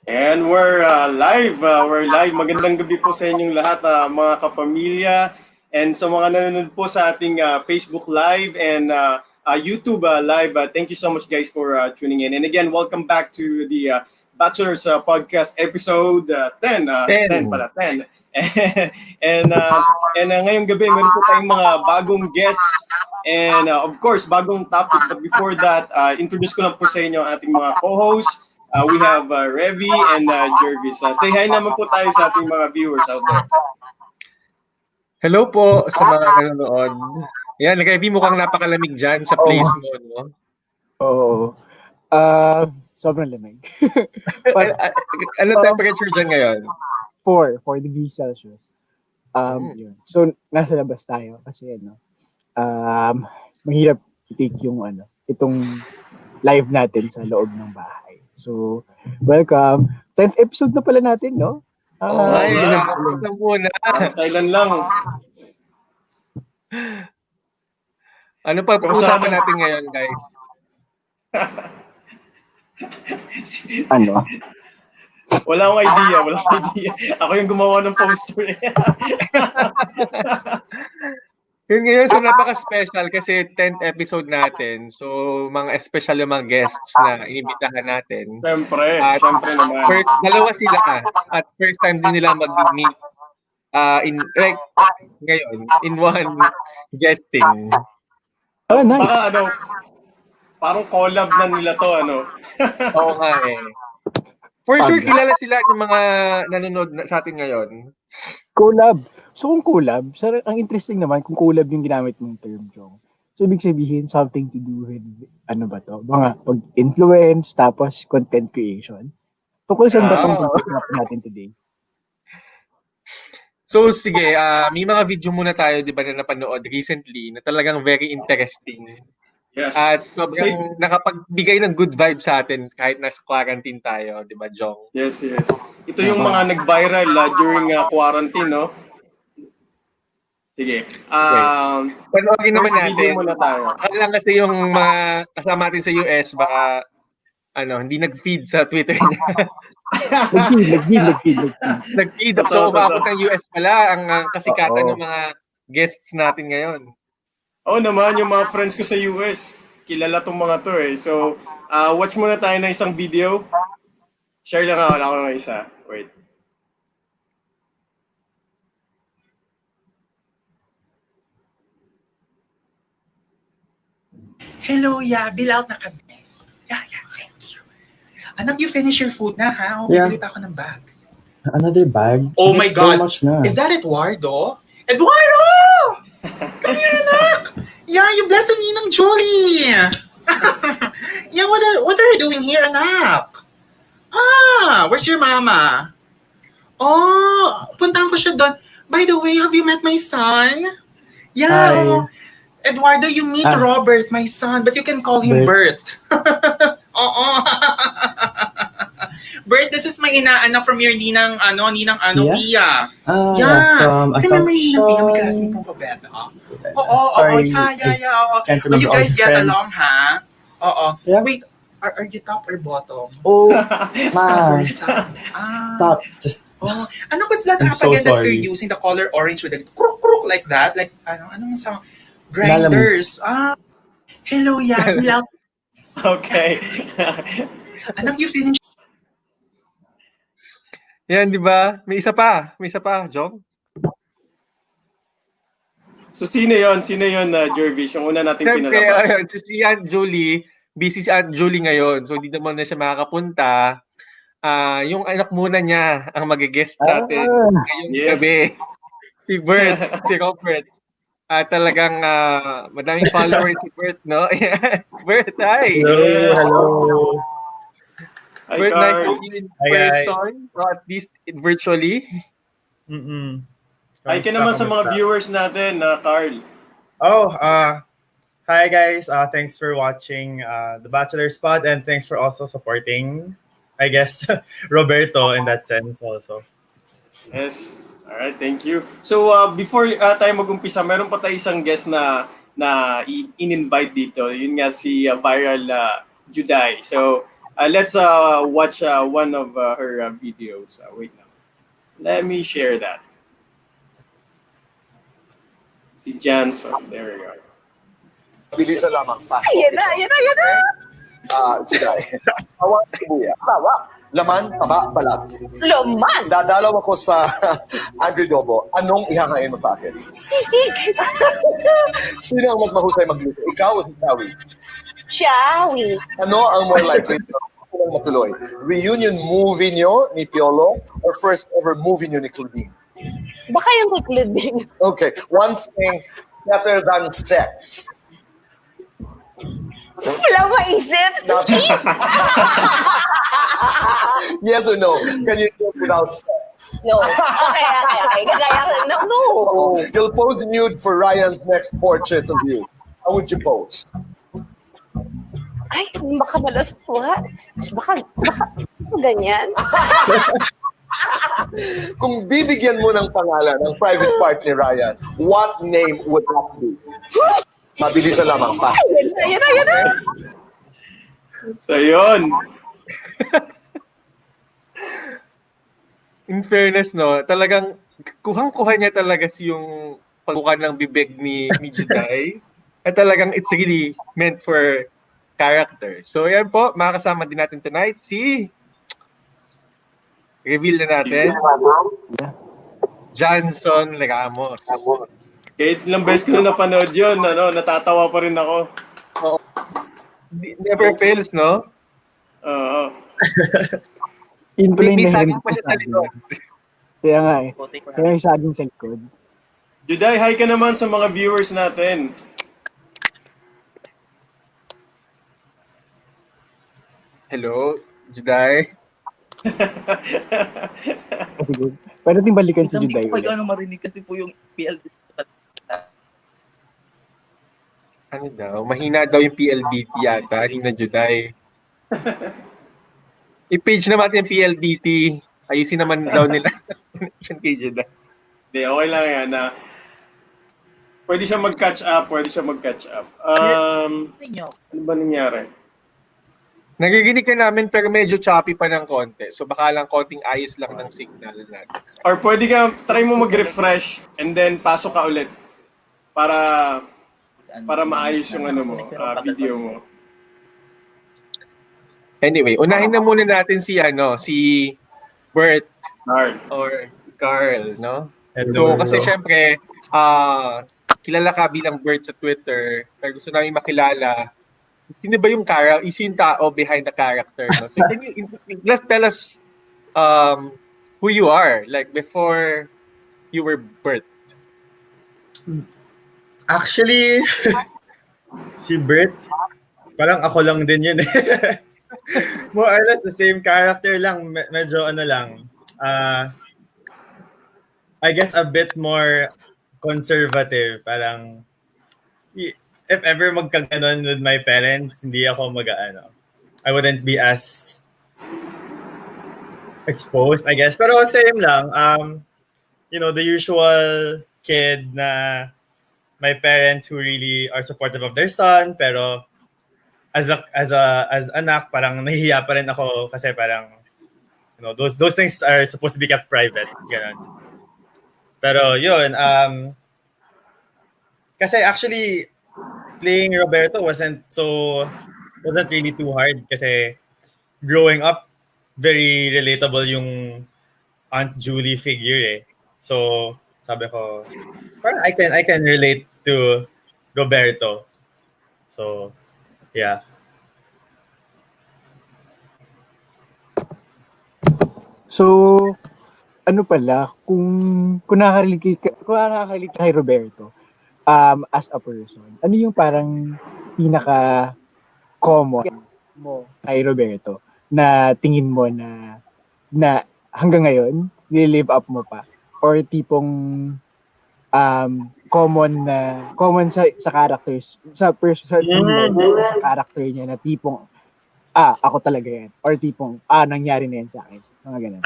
And we're live. Magandang gabi po sa inyong lahat, mga kapamilya. And sa mga nanonood po sa ating Facebook Live and YouTube Live, thank you so much guys for tuning in. And again, welcome back to the Bachelors Podcast episode 10. 10 10. pala, 10. And ngayong gabi, meron po tayong mga bagong guests and of course, bagong topic. But before that, introduce ko lang po sa inyo ang ating mga co-hosts. We have Revi and Jervis. Say hi naman po tayo sa ating mga viewers out there. Hello po sa mga nanonood. Yan, Revi, mukhang napakalamig dyan sa place mo, no? Oo. Sobrang lamig. Ano temperature dyan ngayon? 4 degrees Celsius. Yun. So, nasa labas tayo kasi mahirap i-take yung itong live natin sa loob ng bahay. So, welcome. 10th episode na pala natin, no? Isang muna. Kailan lang. Ano pa pag-usapan natin ngayon, guys? Ano? Wala akong idea. Ako yung gumawa ng poster. Yun ngayon, so napaka-special kasi 10th episode natin. So, mga special yung mga guests na inimbitahan natin. Siyempre naman. First, dalawa sila at first time din nila mag-meet ngayon, in one guesting. Oh, nice. Baka parang collab na nila to, Oo nga eh. For sure, kilala sila ng mga nanonood sa atin ngayon. Collab. So, kung collab, ang interesting naman kung collab yung ginamit mong term, Jong. So, ibig sabihin, something to do with, mga pag-influence, tapos content creation. Tungkol saan ba itong pag-usapan natin today? So, sige, may mga video muna tayo, di ba, na napanood recently na talagang very interesting. Yes. At sobrang nakapagbigay ng good vibe sa atin kahit nasa quarantine tayo, di ba, Jong? Yes. Ito yung mga nag-viral during quarantine, no? Sige. Panoorin naman natin. Video muna tayo. Lang kasi yung mga kasama natin sa US, baka hindi nag-feed sa Twitter niya. Nag-feed. So, umabot ng US pala ang kasikatan ng mga guests natin ngayon. Oo naman, yung mga friends ko sa US, kilala tong mga to eh. So, watch muna tayo ng isang video. Share lang ako ng isa. Wait. Hello, Bill out na kami. Yeah, thank you. Anak, you finish your food na, ha? Bibili pa ako ng bag. Another bag? Oh my God! So much na. Is that Eduardo? Eduardo! Come here, anak! Yeah, you blessed me ng Julie! Yeah, what are you doing here, anak? Where's your mama? Oh, puntahan ko siya doon. By the way, have you met my son? Yeah. Hi. Eduardo, you meet Robert, my son, but you can call him Bert. Oo. Bert, this is my inaanak from your ninang Pia. Remember ninang Pia, may classmate pong Roberto. Sorry. Yeah. You guys get along, ha? Oo. Yeah. Wait, are you top or bottom? Oh, ma. First time. Stop. Just. Oh, ano was that I'm so again that sorry. you're using the color orange with the kruk like that? Like, anong sa grinders? Hello, Bill out. Okay. Anak, you finish. Yan, di ba? May isa pa, Jong. So, sino yon, Jervis? Yung una natin pinalabas. Si Aunt Julie, busy si Aunt Julie ngayon. So, hindi naman na siya makakapunta. Yung anak muna niya ang mag-guest sa atin ngayong gabi. Si Bert, si Robert. Talagang madaming followers si Bert, no? Bert, hi! Hello. Hi, Bert, Carl. nice to meet you in person, or at least virtually. Hi ka naman sa mga viewers natin, Carl. Hi guys. Thanks for watching the Bachelors pod, and thanks for also supporting, I guess, Roberto in that sense also. Yes. Alright, thank you. So, before tayo mag-umpisa, meron pa tayo isang guest na in-invite dito. Yun nga si viral Juday. So, let's watch one of her videos. Wait lang. Let me share that. Si Janson, there you go. Bilisan lamang. Fast. Ayan na, ayan na, ayan na! Juday. Tawag sibuya. Laman, taba, balat. Laman! Dadalaw ako sa agridobo. Anong ihangain mo sa akin? Sisig! Sino ang mas mahusay magluto? Ikaw o si Tawi? Chawi! Ano ang more likely na matuloy? Reunion movie nyo ni Piolo or first ever movie nyo ni Claudine? Baka yung kuklod din. Okay. One thing better than sex. Wala maisip. Not- Yes or no? Can you do it without sex? No. Okay. Kagaya, no. You'll pose nude for Ryan's next portrait of you. How would you pose? Ay, baka malaswa. Baka ganyan. Kung bibigyan mo ng pangalan ng private part ni Ryan, what name would that be? Mabilisan lamang, fast. Ayan na. So yun. In fairness, no, talagang kuhang-kuha niya talaga yung pagbukan ng bibig ni Juday. At talagang it's really meant for character. So yan po, makakasama din natin tonight si reveal na natin. Janson Ramos. Kahit ilang beses ko na napanood yun, natatawa pa rin ako. Never fails, no? Oo. Yun pala yung May narinig saging ko pa siya sa sa likod. Kaya nga eh. Kaya yung saging sa likod. Juday, hi ka naman sa mga viewers natin. Hello, Juday. Sige. Pwede natin balikan si Juday Hindi ko ulit. ano marinig kasi po yung PLD. Ano daw? Mahina daw yung PLDT yata. Hindi na Juday. I-page naman yung PLDT. Ayusin naman daw nila. Connection kay Juday. Hindi, okay lang yan. Pwede siya mag-catch up. Ninyo. Ano ba nangyari? Nagiginig ka namin pero medyo choppy pa ng konti. So baka lang konting ayos lang ng signal natin. Or pwede ka, try mo mag-refresh and then pasok ka ulit para maayos yung video mo. Anyway, unahin na muna natin si Bert Hard. or Carl, no? So kasi syempre, kilala ka bilang Bert sa Twitter, pero gusto namin makilala sino ba yung yung tao behind the character, no? So can you just tell us who you are, like before you were Bert? Actually, si Bert, parang ako lang din yun. More or less the same character lang. Medyo lang. I guess a bit more conservative. Parang, if ever magkaganon with my parents, hindi ako I wouldn't be as exposed, I guess. Pero same lang. The usual kid na my parents who really are supportive of their son, pero as anak, parang nahihiya pa rin ako kasi parang those things are supposed to be kept private, ganun. Pero yun, kasi actually playing Roberto wasn't really too hard kasi growing up very relatable yung Aunt Julie figure eh. So sabi ko, parang I can relate to Roberto. So yeah. So, ano pala, kung nakaka-relate ka kay Roberto, as a person, ano yung parang pinaka-common mo kay Roberto na tingin mo na hanggang ngayon, nilive up mo pa? Or tipong common sa characters, sa character niya na tipong, ako talaga yan. Or tipong, nangyari na yan sa akin. Mga ganun.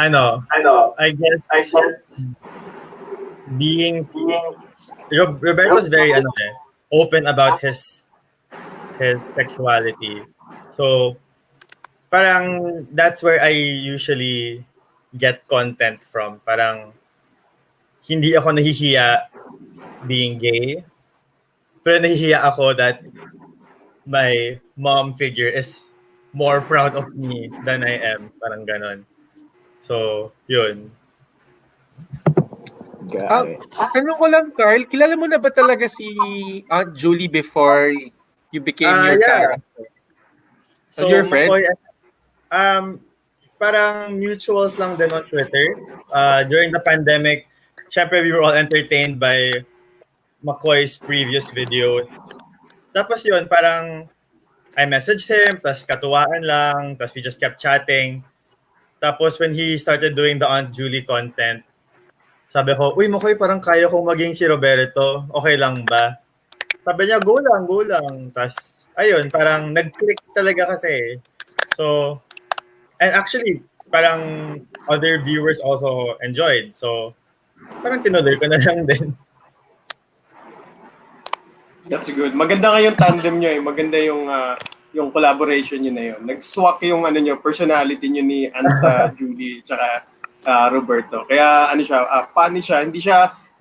I guess being Roberto's very open about his sexuality. So parang that's where I usually get content from. Parang hindi ako nahihiya being gay, pero nahihiya ako that my mom figure is more proud of me than I am. Parang ganon. So, yun. Got it. Tanong ko lang, Carl, kilala mo na ba talaga si Aunt Julie before you became your Yeah. character? So, Your Makoy, friends? parang mutuals lang din on Twitter. During the pandemic, syempre we were all entertained by McCoy's previous videos. Tapos yun, parang I messaged him, tapos katuwaan lang, tapos we just kept chatting. Tapos when he started doing the Aunt Julie content, sabi ko, uy Makoy, parang kaya kong maging si Roberto. Okay lang ba? Sabi niya, go lang, go lang. Tapos, ayun, parang nag-click talaga kasi. So, and actually, parang other viewers also enjoyed. So, parang tinuloy ko na lang din. That's good. Maganda nga yung tandem nyo eh. Maganda yung collaboration nyo na yun. Nag-swak yung ano nyo, personality nyo ni Anta, Julie, tsaka Roberto. Kaya ano siya, funny siya. Hindi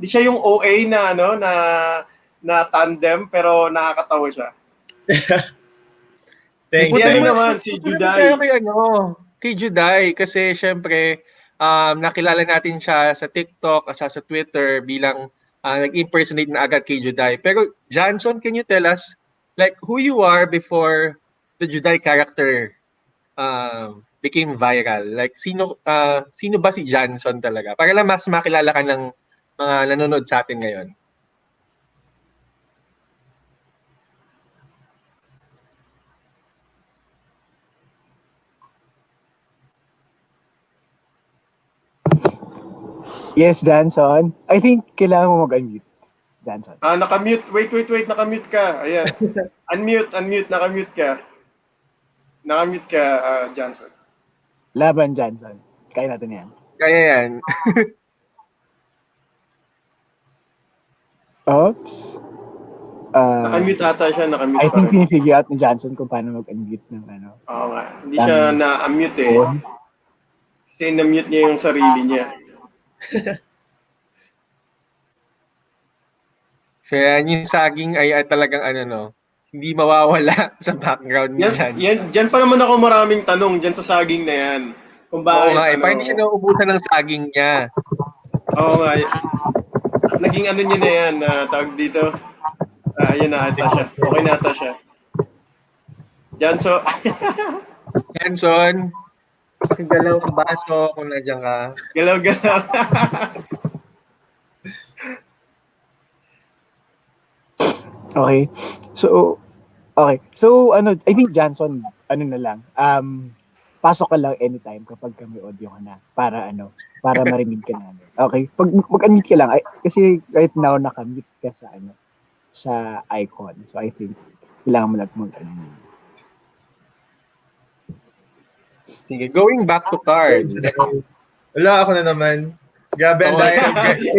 siya yung OA na ano na tandem pero nakakatawa siya. Thank Si you. ano naman, si Juday. Kay Juday, kasi syempre, nakilala natin siya sa TikTok at sa Twitter bilang nag-impersonate na agad kay Juday. Pero Johnson, can you tell us like who you are before the Juday character became viral? Like sino ba si Johnson talaga? Para lang mas makilala ka ng mga nanonood sa atin ngayon. Yes, Johnson. I think kailangan mo mag-unmute. Johnson. Nakamute. Wait. Nakamute ka. Ayan. Unmute. Nakamute ka. Nakamute ka, Johnson. Laban, Johnson. Kaya natin yan. Kaya yan. Oops. Nakamute ata siya. Nakamute I pa think rin. pinifigure out ni Johnson kung paano mag-unmute ng ano. Oo nga. Hindi siya na-unmute eh. Kasi na-mute niya yung sarili niya. So yan, yung saging ay talagang hindi mawawala sa background ni Johnson. Diyan pa naman ako maraming tanong diyan sa saging na yan. Kung bakit, Oo nga, parang hindi siya nauubusan ng saging niya. Oo nga. Naging ano niya na yan, tawag dito. Ayun na ata siya. Okay na ata siya. Johnson, galaw ang baso kung nandiyan ka. Galaw. Okay. So, I think Johnson, na lang, pasok ka lang anytime kapag may audio ka na para marinig ka namin. Okay? Mag-unmute ka lang. Kasi right now, nakamute ka sa icon. So, I think, kailangan mo lang mag-unmute. Sige, going back to Card. Wala, ako na naman. Grabe ang dahil.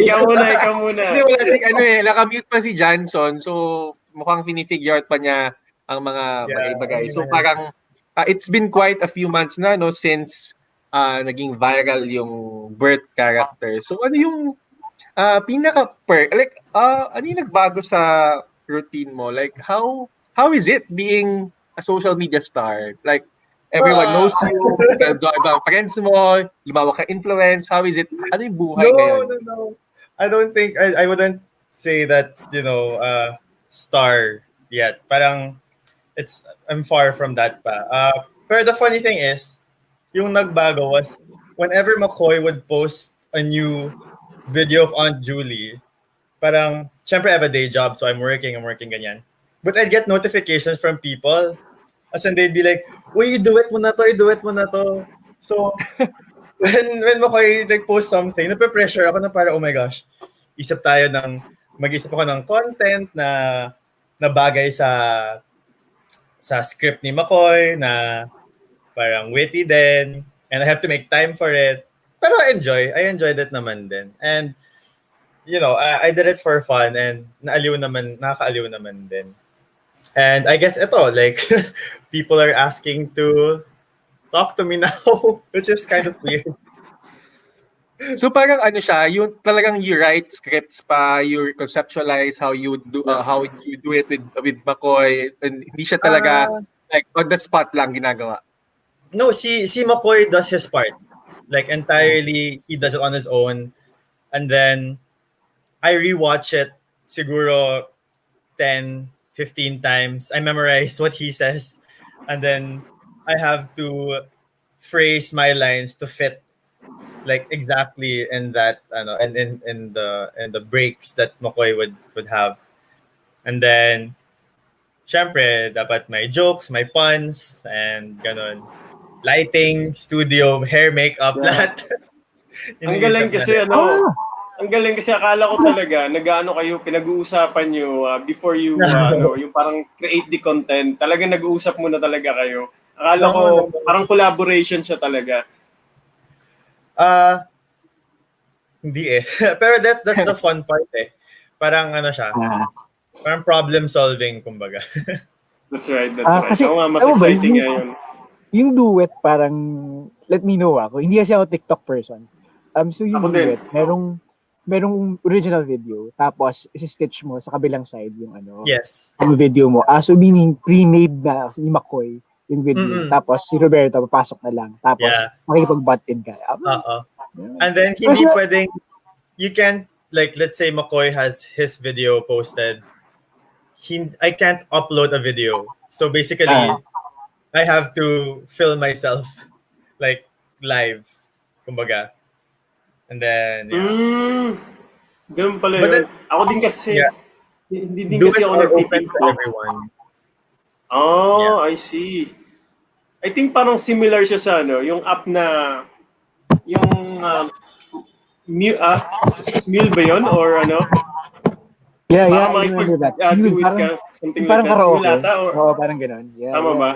Ikaw muna. Kasi wala nakamute pa si Johnson. So, mukhang finifigure out pa niya ang mga bagay-bagay. So, parang, it's been quite a few months na, since naging viral yung birth character. So, ano yung ano yung nagbago sa routine mo? Like, how is it being a social media star? Like, everyone knows you, ibang friends mo, lumawak ka influence. How is it? Ano yung buhay ngayon? No. I don't think, I wouldn't say that, star yet. Parang, I'm far from that pa. Pero the funny thing is, yung nagbago was, whenever McCoy would post a new video of Aunt Julie, parang, syempre I have a day job, so I'm working ganyan. But I'd get notifications from people. As in, they'd be like, uy, i-duet mo na to. So, when McCoy post something, nape-pressure ako na para, oh my gosh, mag-isip ako ng content na bagay sa script ni McCoy, na parang witty din, and I have to make time for it. Pero I enjoyed it naman din. And, I did it for fun, and nakakaaliw naman din. And I guess ito, like, people are asking to talk to me now, which is kind of weird. So parang ano siya, yung talagang you write scripts pa, you conceptualize how you do it with McCoy, and hindi siya talaga like on the spot lang ginagawa. No, si McCoy does his part. Like entirely, he does it on his own. And then I rewatch it siguro 10, 15 times. I memorize what he says. And then I have to phrase my lines to fit like exactly in that and in the breaks that McCoy would have. And then syempre dapat may jokes, may puns and ganon. Lighting, studio, hair, makeup, lahat. Ang galing Iniisip na kasi rin. ang galing kasi akala ko talaga nag-ano kayo, pinag-uusapan nyo before you yung parang create the content. Talaga nag-uusap muna talaga kayo. Akala ko parang collaboration siya talaga. Hindi eh. Pero that's the fun part eh. Parang ano siya. Parang problem solving kumbaga. That's right, that's right. Kasi, Oo nga, mas alam mo ba, exciting nga yun. Yung duet parang, let me know ako, hindi kasi ako TikTok person. So yung Ako din. duet, merong original video, tapos isi-stitch mo sa kabilang side yung Yes. yung video mo. So meaning pre-made na ni McCoy yung video. Tapos si Roberto papasok na lang. Tapos makikipag-butt-in ka. And then hindi pwedeng, you can't, like let's say McCoy has his video posted. I can't upload a video. So basically, I have to film myself like live, kumbaga. And then, Ganun pala But yun. then, Ako din kasi, hindi din duets kasi ako are open to nag-TikTok. everyone. I see. I think parang similar siya sa yung app na, yung, Smule ba yun? Or ano? Yeah, Baka I remember that. do it Parang, ka, something like parang that. karaoke. Smule ata? Oo, parang ganun. Yeah, Tama ba?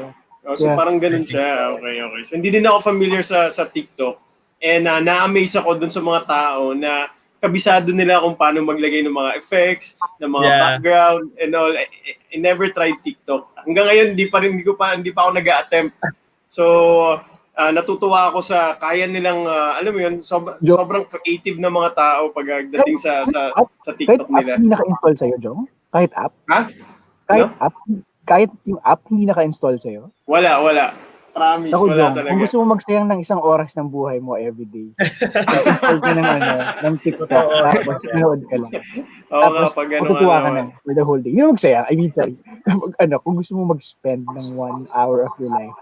So Yeah. parang ganun siya. Okay. So hindi din ako familiar sa TikTok. And na-amaze ako dun sa mga tao na kabisado nila kung paano maglagay ng mga effects, ng mga background and all. I never tried TikTok. Hanggang ngayon hindi pa ako nag-a-attempt. So natutuwa ako sa kaya nilang alam mo yun, sobrang creative na mga tao pagdating sa TikTok nila. Kahit app hindi naka-install sa'yo, Jong? Kahit app? Ha? Kahit yung app hindi naka-install sa'yo? Wala. Promise, Ako, wala Jong, talaga. kung gusto mo magsayang ng isang oras ng buhay mo everyday, install ka ng TikTok, tapos manood ka lang. Tapos, matutuwa ka na for the whole day. Yun ang magsayang. I mean, sorry. Kung gusto mo mag-spend ng 1 hour of your life,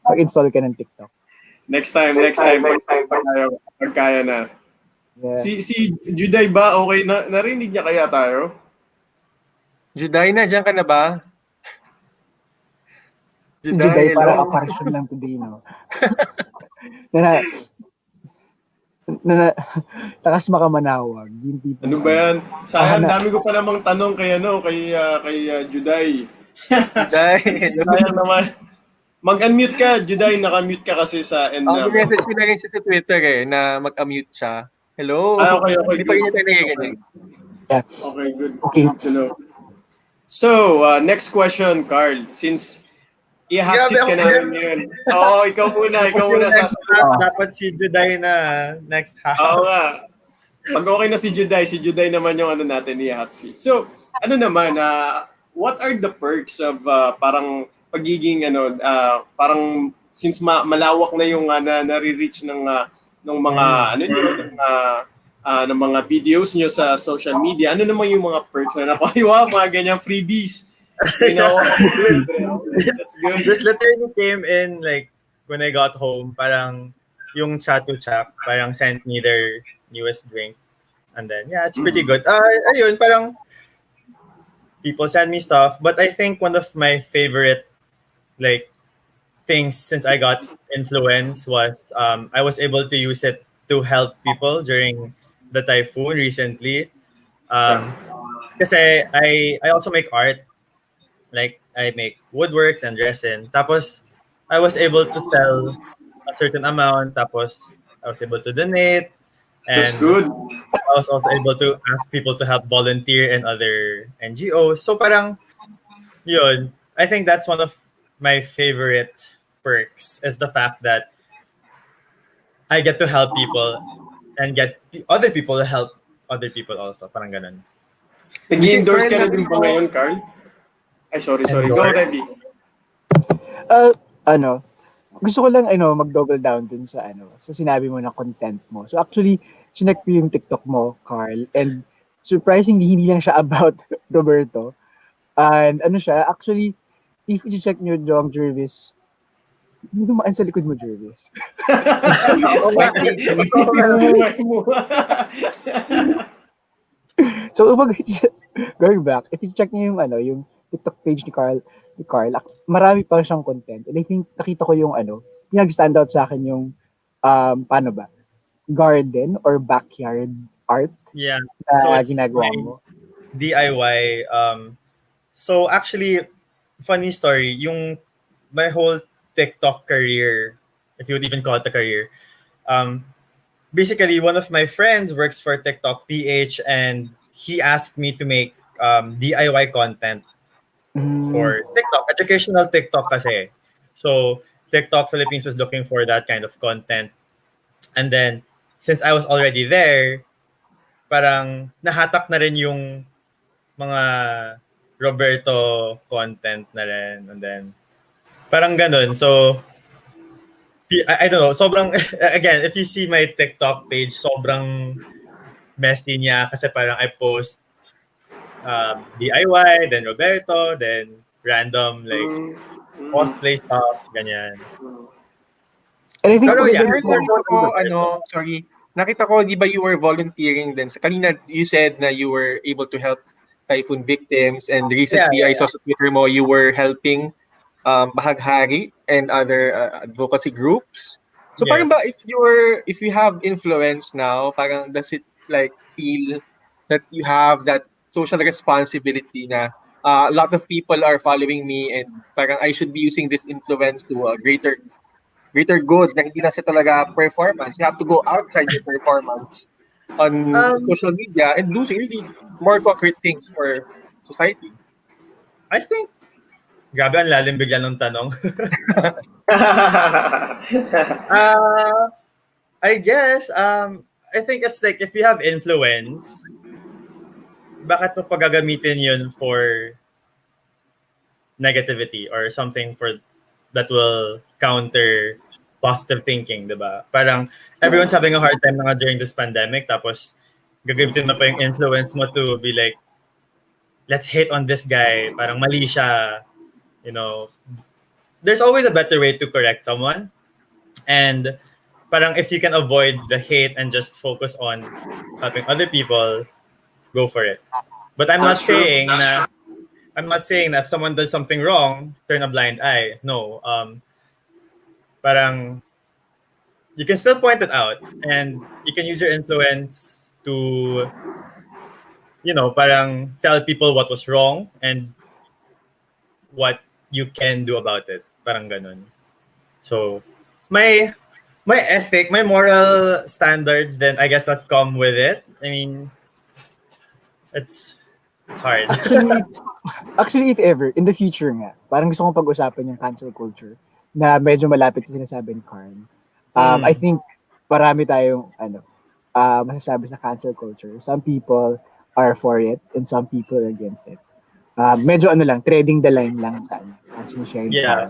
mag-install ka ng TikTok. Next time pag kaya na. Yeah. Si Juday ba okay na narinig niya kaya tayo? Juday, nandiyan ka na ba? Juday para apparition lang today, no? Takas makamanawag. Ano ba yan? Sayang, dami ko pa namang tanong kay Juday. Juday. Sayang naman. Mag-unmute ka, Juday. Naka-mute ka kasi sa end na. Message ko na rin siya sa Twitter na mag-unmute siya. Hello? Okay. Hindi pa rin niya tayo nakikinig. Yeah. Okay, good. Okay. Good to know. So, next question, Carl. Since i-hot seat ka namin ngayon. Ikaw muna sasagot. Dapat si Juday na next half. Oo nga. Pag okay na si Juday naman yung natin i-hot seat. So, naman, what are the perks of parang pagiging parang since malawak na yung nare-reach ng mga ng mga videos niyo sa social media, ano naman yung mga perks na nakuha, mga ganyang freebies? You know, that's good. This literally came in like when I got home, parang yung chat to chat, parang sent me their newest drink. And then, yeah, it's pretty good. Ayun, parang people send me stuff. But I think one of my favorite like things since I got influence was I was able to use it to help people during the typhoon recently. Kasi I also make art. Like I make woodworks and resin. Tapos I was able to sell a certain amount. Tapos I was able to donate. And that's good. I was also able to ask people to help volunteer in other NGOs. So parang yun, I think that's one of my favorite perks is the fact that I get to help people and get other people to help other people also. Parang ganun. Nag-endorse ka na Carl, din ba ngayon, Carl? Ay, sorry. Go, Endorse? Reby. Gusto ko lang mag-double down dun sa sa sinabi mo na content mo. So actually, sinek ko yung TikTok mo, Carl, and surprisingly, hindi lang siya about Roberto. And siya, actually, if you check nyo Jong Jervis, hindi dumaan sa likod mo, Jervis. Pinamumungay mo. So, going back, if you check nyo yung TikTok page ni Carl, marami pa siyang content. And I think nakita ko yung nag-stand out sa akin yung paano ba? Garden or backyard art Yeah. na So it's ginagawa my mo. DIY. So actually, funny story, my whole TikTok career, if you would even call it a career, basically one of my friends works for TikTok PH and he asked me to make DIY content for TikTok, educational TikTok kasi. So TikTok Philippines was looking for that kind of content. And then since I was already there, parang nahatak na rin yung mga Roberto content na rin. And then parang ganun. So I don't know, sobrang again, if you see my TikTok page, sobrang messy niya kasi parang I post DIY, then Roberto, then random like cosplay stuff, ganyan. And I think Pero yeah, Carl, nakita ko, di ba you were volunteering din? So, kanina you said na you were able to help typhoon victims and recently Yeah. I saw sa Twitter mo you were helping Bahaghari and other advocacy groups. So parang ba Yes. if you have influence now, parang does it like feel that you have that social responsibility na a lot of people are following me and parang I should be using this influence to a greater good na hindi lang siya talaga performance. You have to go outside your performance on social media and do really more concrete things for society. I think, grabe ang lalim bigla ng tanong. I guess, I think it's like if you have influence, bakit mo pagagamitin yun for negativity or something for that will counter positive thinking, diba? Parang everyone's having a hard time na nga during this pandemic, tapos gagamitin mo pa yung influence mo to be like, let's hate on this guy, parang mali siya, you know. There's always a better way to correct someone. And parang if you can avoid the hate and just focus on helping other people, go for it. But I'm not saying na if someone does something wrong, turn a blind eye. No. Parang you can still point it out and you can use your influence to, you know, parang tell people what was wrong and what you can do about it. Parang ganun. So, my ethic, my moral standards, then I guess that come with it. I mean, it's hard. Actually, if ever, in the future nga, parang gusto kong pag-usapan yung cancel culture na medyo malapit sa sinasabi ni Karn. I think marami tayong masasabi sa cancel culture. Some people are for it and some people are against it. Medyo treading the line lang sa actually sharing. Yeah.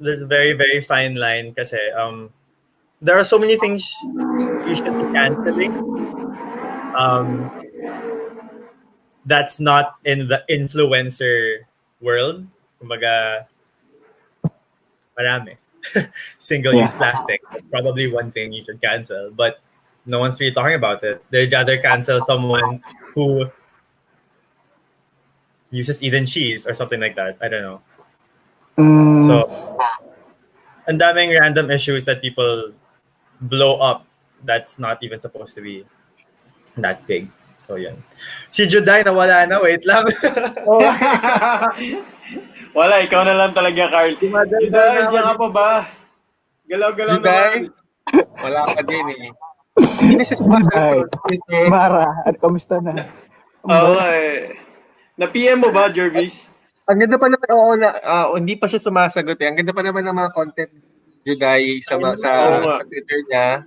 There's a very, very fine line kasi there are so many things you should be canceling. That's not in the influencer world. Kumbaga, marami. Single-use plastic. That's probably one thing you should cancel. But no one's really talking about it. They'd rather cancel someone who uses Eden cheese or something like that. I don't know. So, ang daming random issues that people blow up that's not even supposed to be that big. So, yan. Si Juday nawala na. Wait lang. Wala, ikaw na lang talaga, Carl. Juday, diyan ka pa ba? Galaw-galaw Juday? naman. Wala ka din eh. Hindi na siya sumasagot. Mara, at kamusta na? Oo, eh. Na-PM mo ba, Jervis? Ang ganda pa naman, oo, hindi pa siya sumasagot eh. Ang ganda pa naman ng mga content, Juday, Oo nga. sa Twitter niya.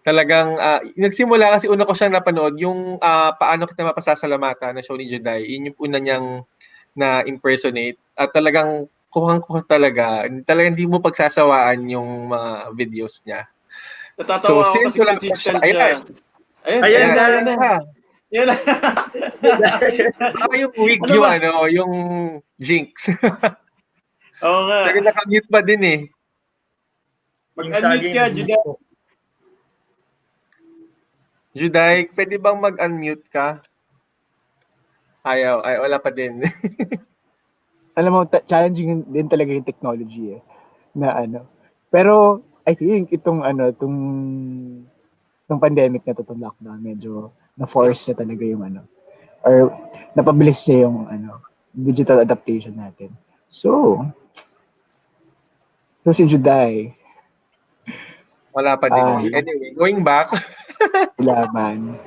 Talagang, nagsimula kasi una ko siyang napanood, yung Paano Kita Mapasasalamatan na show ni Juday. Yun yung una niyang na-impersonate. At talagang kuhang-kuha talaga. Talagang hindi mo pagsasawaan yung mga videos niya. So, Natatawa ako since kasi wala pa siya, consistent siya. Ayan, Ayan na. ayan na. Yan na. Baka yung wig Ano yung ba? yung jinx. Oo nga. Pero nakamute pa din eh. Yung Mag-unmute saging ka, na Juday. po. Juday, pwede bang mag-unmute ka? Ayaw, wala pa din. Alam mo, challenging din talaga yung technology eh. Na ano. Pero, I think, itong pandemic na to, itong lockdown, medyo na-force na talaga yung or napabilis niya yung digital adaptation natin. So si Juday, Wala pa din. Anyway, going back. wala man.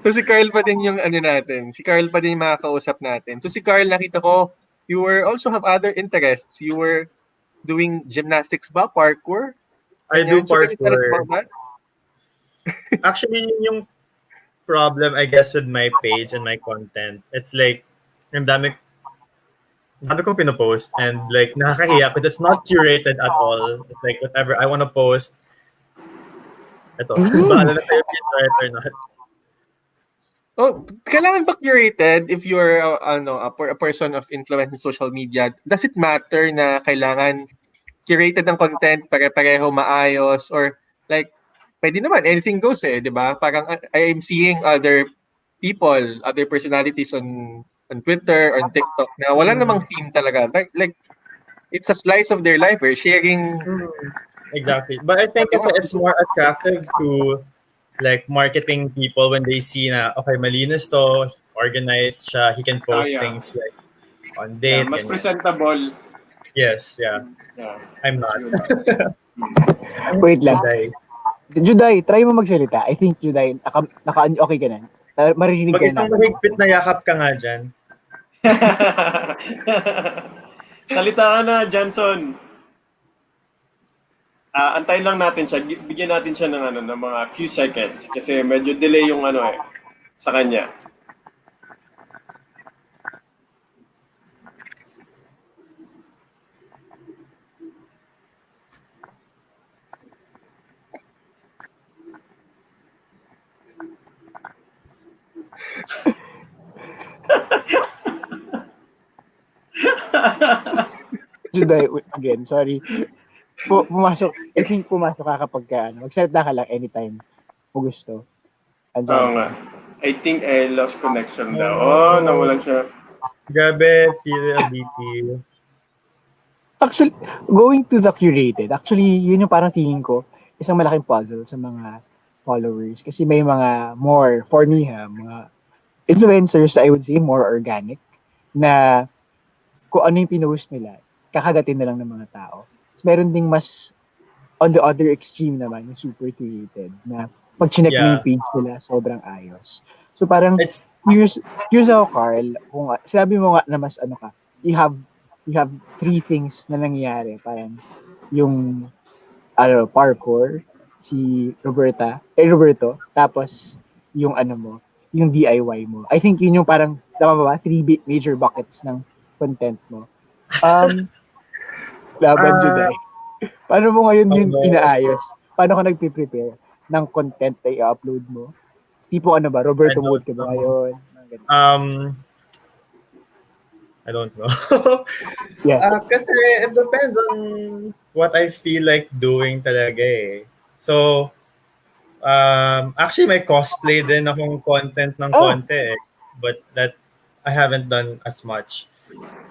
So si Carl pa din yung natin. Si Carl pa din yung makakausap natin. So si Carl, nakita ko, you were also have other interests. You were doing gymnastics ba? Parkour? I do Ganyan. So can you tell us parkour. about that? Actually, yun yung problem, I guess, with my page and my content. It's like, ang dami kong pinopost and like, nakakahiya because it's not curated at all. It's like, whatever I want to post, ito, bahala na kayo if or not. Oh, kailangan ba curated if you're a person of influence in social media? Does it matter na kailangan curated ang content, pare-pareho maayos, or like pwede naman anything goes eh, 'di ba? Parang I am seeing other people, other personalities on Twitter, on TikTok na wala namang theme talaga. Like it's a slice of their life, eh, sharing. Exactly. But I think it's more attractive to like marketing people when they see na, okay, malinis to, organized siya, he can post yeah. things like on Yeah, date. mas ganyan. presentable. Yes, yeah. Yeah. I'm not. Wait lang. Juday. Juday, try mo magsalita. I think Juday, okay ka na. Maririnig ka na. Mag-isang mahigpit na yakap ka nga dyan. Salita ka na, Johnson. Antayin lang natin siya. Bigyan natin siya ng mga few seconds kasi medyo delay yung sa kanya. Juday, again, sorry. Pumasok, I think pumasok ka kapag magsalita ka lang anytime mo gusto. Oo nga. I think I lost connection daw. Nawalan siya. Grabe, PLDT. Actually, going to the curated, actually, yun yung parang feeling ko, isang malaking puzzle sa mga followers. Kasi may mga more, for me mga influencers, I would say, more organic, na kung ano yung pinost nila, kakagatin na lang ng mga tao. So, meron ding mas, on the other extreme naman, yung super curated, na pag chinek mo yung page nila, sobrang ayos. So parang, here's how, Carl, kung sinabi mo nga na mas you have three things na nangyayari. Parang yung parkour, si Roberto, tapos yung yung DIY mo. I think yun yung parang, tama ba? Three major buckets ng content mo. Laban Juday. Paano mo ngayon yun inaayos? Paano ka nagpe-prepare ng content na i-upload mo? Tipo Roberto mode ka ba ngayon? I don't know. Yeah. Kasi it depends on what I feel like doing talaga eh. So, actually may cosplay din akong content ng konti eh. But that, I haven't done as much.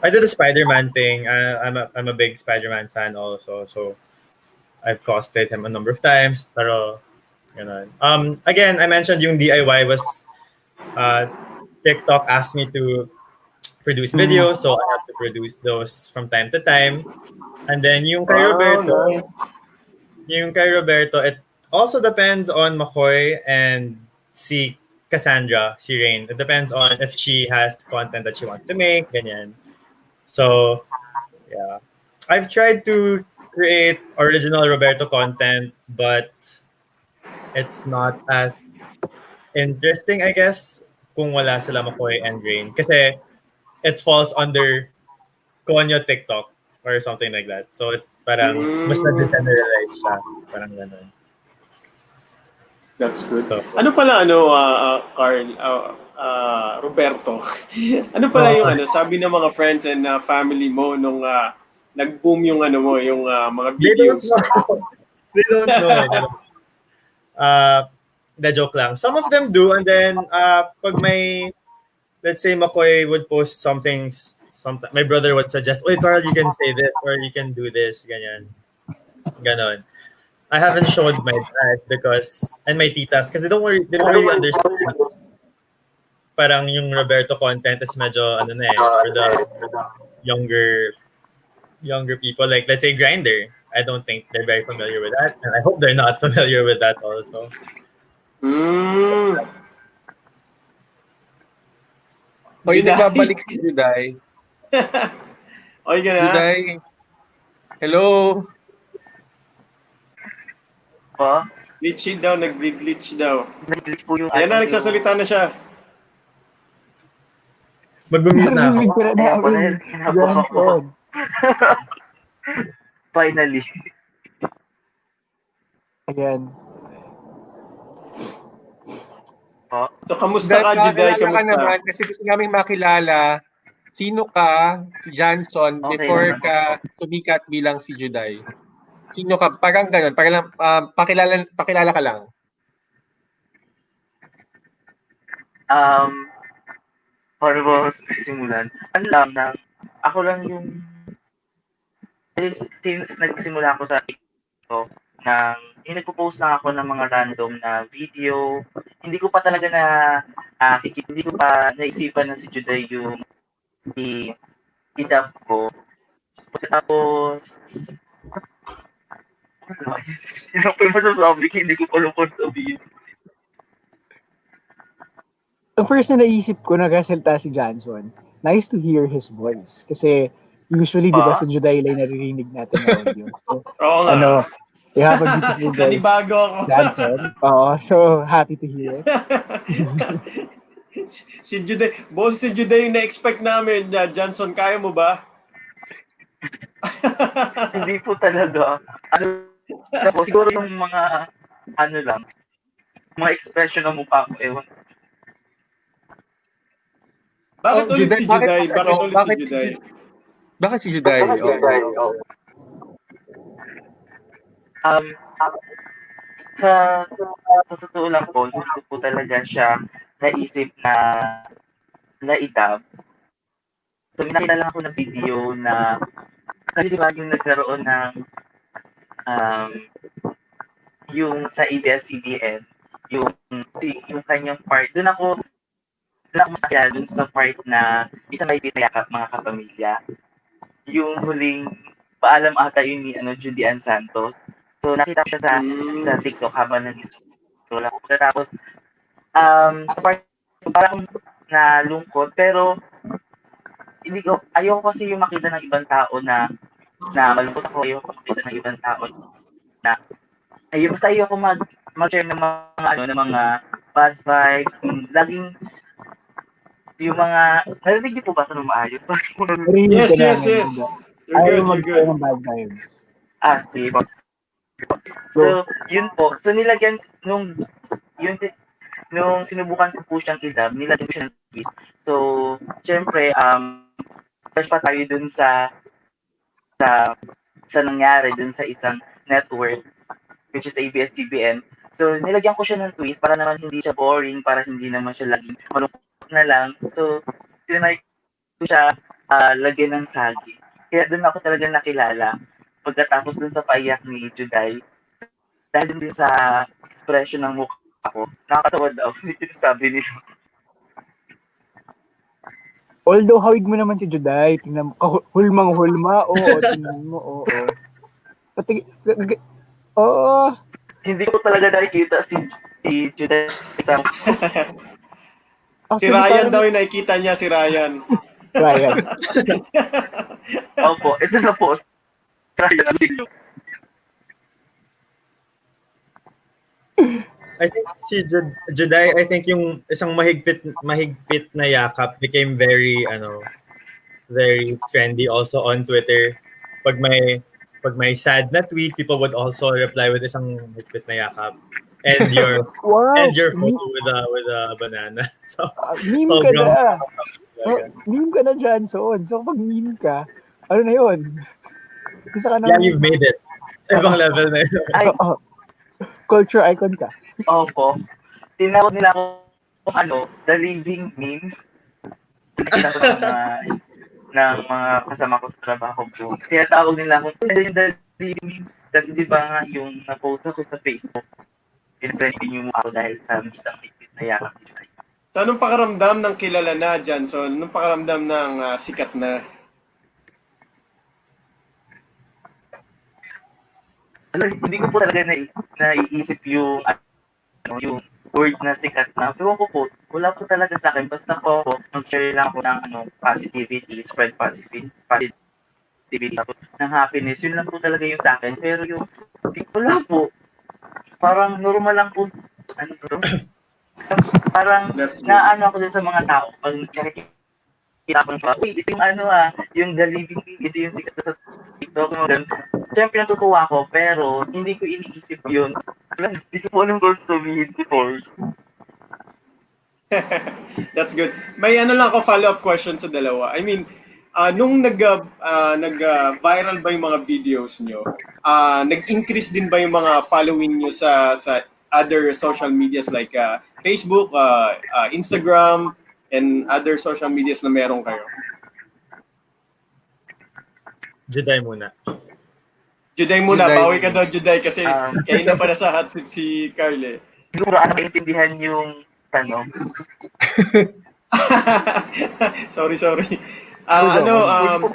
I did a Spider-Man thing. I'm a big Spider-Man fan also. So, I've cosplayed him a number of times. Pero, again, I mentioned yung DIY was, TikTok asked me to produce videos, so I have to produce those from time to time. And then yung kay Roberto, it also depends on Makoy and si Cassandra, si Rain. It depends on if she has content that she wants to make, ganyan. So, yeah. I've tried to create original Roberto content, but it's not as interesting, I guess, kung wala sila Makoy and Rain. Kasi it falls under Konyo TikTok or something like that. So, parang mas na-generalize siya. Parang ganun. That's good. So, Ano pala Carl, Roberto? Ano pala yung sabi ng mga friends and family mo nung nag-boom yung yung mga they don't videos? know. They don't know. They don't. The joke lang. Some of them do, and then pag may, let's say Makoy would post something, my brother would suggest, "Oy, Carl, you can say this or you can do this," ganyan. Ganon. I haven't showed my dad and my titas because they don't really understand. Parang yung Roberto content is medyo for the younger people, like let's say Grinder. I don't think they're very familiar with that, and I hope they're not familiar with that also. O yung nagbabalik si Juday. Okay ka na? Juday, hello. Glitchy daw, nag-glitch daw. Nag-glitch po yung... Ayan na, nagsasalita na siya. Mag-mute na ako. Narinig ko na namin. Johnson. Finally. Ayan. So, kamusta ka, Juday? Ka Kamusta? naman kasi gusto namin makilala sino ka, si Johnson, Okay before naman. ka sumikat bilang si Juday. Sino ka? Parang ganun. Parang pakilala ka lang. Paano ba simulan? Ano lang na, ako lang yung, since nagsimula ako sa TikTok, yung nagpo-post lang ako ng mga random na video, hindi ko pa talaga hindi ko pa naisipan na si Juday yung i-dub ko. Tapos, yun ang masasabi, hindi ko pa alam kung sabihin. Ang first na naisip ko nagasalta si Johnson, nice to hear his voice. Kasi usually, di ba, sa Juday lang naririnig natin na audio. So, Oo nga. we have a beautiful voice. Nanibago ako. Johnson. So happy to hear it. Si Juday yung na-expect namin. Johnson, kaya mo ba? Hindi po talaga. Siguro yung mga, mga expression ng mukha ko, ewan. Bakit ulit si Juday? Bakit si Juday? Sa totoo lang po, hindi ko po talaga siya naisip na i-dub. So, nakita lang ako ng video na, kasi diba yung nagkaroon ng yung sa ABS-CBN, yung kanyang part, doon ako masaya dun sa part na isang may pinayakap mga kapamilya. Yung huling paalam ata yun ni Judy and Santos. So nakita ko siya sa TikTok habang nag-scroll ako. Tapos sa part parang nalungkot pero ayoko kasi yung makita ng ibang tao na malungkot ako, ayoko makita ng ibang tao na basta ayoko mag-share ng mga bad vibes, laging yung mga, narinig niyo po ba ito ng maayos? Yes. You're good. Ng bad vibes. Sige. So, yun po. So, nilagyan, nung sinubukan ko po siyang i-dub, nilagyan ko siya ng twist. So, syempre, fresh pa tayo dun sa nangyari dun sa isang network, which is ABS-CBN. So, nilagyan ko siya ng twist para naman hindi siya boring, para hindi naman siya laging malungkot na lang. So, tinry ko siya lagyan ng sagi. Kaya doon ako talaga nakilala. Pagkatapos dun sa paiyak ni Juday, dahil din sa expression ng mukha ko, nakakatawa daw. Hindi sabi nila. Although, hawig mo naman si Juday, tingnan mo, hulmang-hulma, tingnan mo, Pati, Hindi ko talaga nakikita si Juday. Si Ryan daw yung nakikita niya, si Ryan. Ryan. Opo, ito na po. Ryan ang siglo. I think si Juday, I think yung isang mahigpit na yakap became very trendy also on Twitter. Pag may sad na tweet, people would also reply with isang mahigpit na yakap. And your Wow! and your photo with a banana. So Meme ka sobrang na. talaga. Meme ka na, Johnson. So, pag meme ka, ano na yun? Isa ka na. Yeah, you've made it. Ibang level na yun. Ay, Oo. Culture icon ka. opo. Tinawag nila ako the living meme. Nakita ko ng mga kasama ko sa trabaho po. Tinatawag nila ako, yung the living meme. Kasi di ba nga yung na-post ako sa Facebook, in-trending yung ako dahil sa isang higpit na yakap ni Juday. So, anong pakaramdam ng kilala na, Johnson? Anong pakaramdam ng sikat na? Hindi ko po talaga naiisip yung word na sikat na. Pero ko po, wala po talaga sa akin. Basta po, mag-share lang ako ng positivity, spread positivity ng happiness. Yun lang po talaga yung sa akin. Pero yung, wala po. Parang normal lang po. Ano to? Parang naano ako dun sa mga tao. Pag nakikita ko pa, uy, ito yung yung the living thing, ito yung sikat sa TikTok. Siyempre natutuwa ako, pero hindi ko iniisip yun. Hindi ko po anong gusto sabihin ko, sorry. That's good. May lang ako follow-up question sa dalawa. I mean, nung nag-viral ba yung mga videos nyo, nag-increase din ba yung mga following nyo sa other social medias like Facebook, Instagram, and other social medias na meron kayo? Juday muna. Juday muna, Juday. bawi ka daw Juday kasi kayo na pala sa hot seat si Carl eh. Siguro maintindihan yung sorry.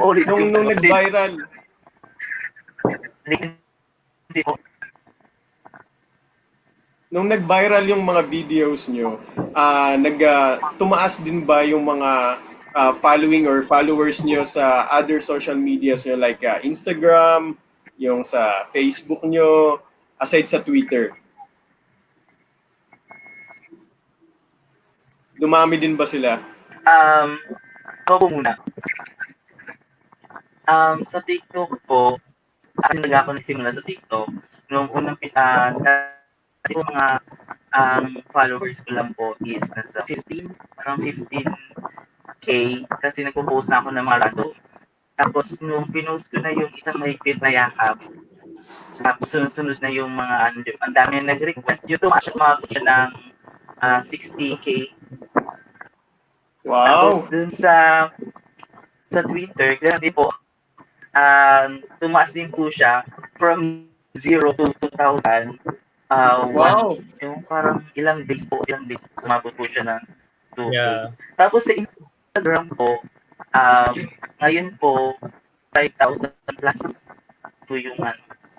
Ulit Nung yung- nag-viral, nung nag-viral yung mga videos nyo, tumaas din ba yung mga following or followers nyo sa other social medias nyo like Instagram, yung sa Facebook nyo, aside sa Twitter? Dumami din ba sila? Ako muna. Sa TikTok po, talaga ako nagsimula sa TikTok. Nung unang yung mga followers ko lang po is nasa 15, parang 15K kasi nagpo-post na ako ng mga random. Tapos nung pinost ko na yung isang mahigpit na yakap, sunod na yung mga ang dami nag-request. Yung tumaas siya ng 60K. Wow! Tapos dun sa Twitter, ganun din po, tumaas din po siya from 0 to 2,000. Wow! Yung parang ilang days sumabot po siya ng 2K. Yeah. Tapos sa Instagram po, ngayon po, 5,000 plus po yung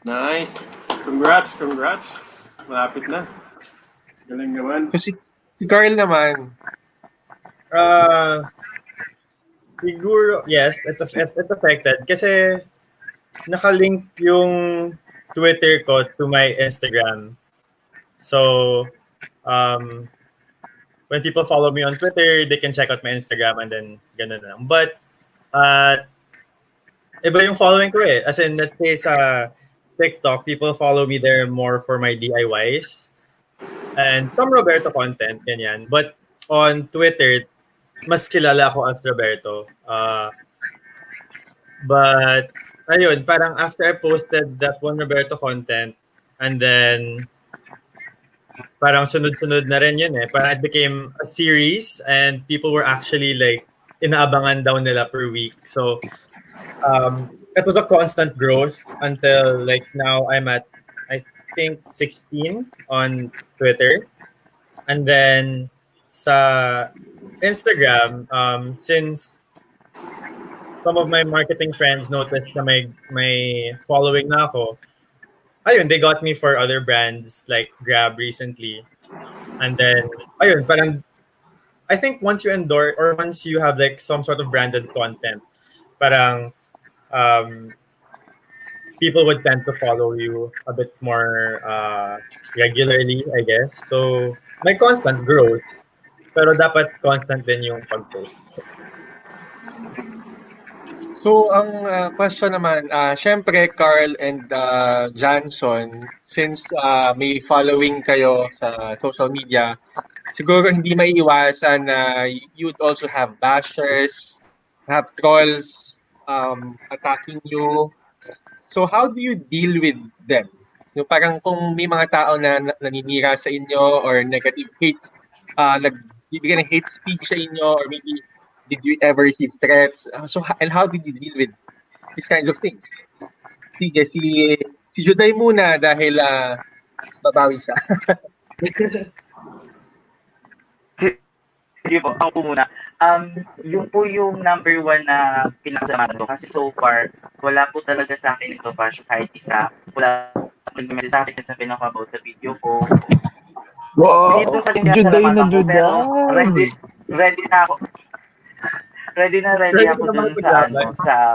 Nice! Congrats! Malapit na. Galing naman. So si Carl naman, Siguro, yes, it affected. Kasi nakalink yung Twitter ko to my Instagram. So, when people follow me on Twitter, they can check out my Instagram and then ganun lang. But, iba yung following ko eh. As in, let's say sa TikTok, people follow me there more for my DIYs and some Roberto content, ganyan. But on Twitter, mas kilala ako as Roberto. But, ayun, parang after I posted that one Roberto content, and then, parang sunod-sunod na rin yun eh. Parang it became a series, and people were actually like, inaabangan daw nila per week. So, it was a constant growth until like now I'm at, I think, 16 on Twitter. And then, sa Instagram, since some of my marketing friends noticed na may following na ako, ayun, they got me for other brands like Grab recently. And then, ayun, parang I think once you endorse or once you have like some sort of branded content, parang um, people would tend to follow you a bit more regularly, I guess. So may constant growth, pero dapat constant din yung pag-post. So, ang question naman, syempre, Carl and Johnson, since may following kayo sa social media, siguro hindi maiiwasan na you'd also have bashers, have trolls attacking you. So, how do you deal with them? Yung parang kung may mga tao na naninira sa inyo or negative hates, nagbibigay ng hate speech sa inyo, or maybe did you ever receive threats? And how did you deal with these kinds of things? Sige, si Juday muna dahil babawi siya. Sige po, ako po muna. Yung po yung number one na pinakasamaan ko. Kasi so far, wala po talaga sa akin ito pa kahit isa. Wala po nag-message sa akin kasi na pinaka-about sa video ko. Wow! Dito pa din Juday na pinasalamat ako, pero Juday! ready na ako. Ready ako dun sa sa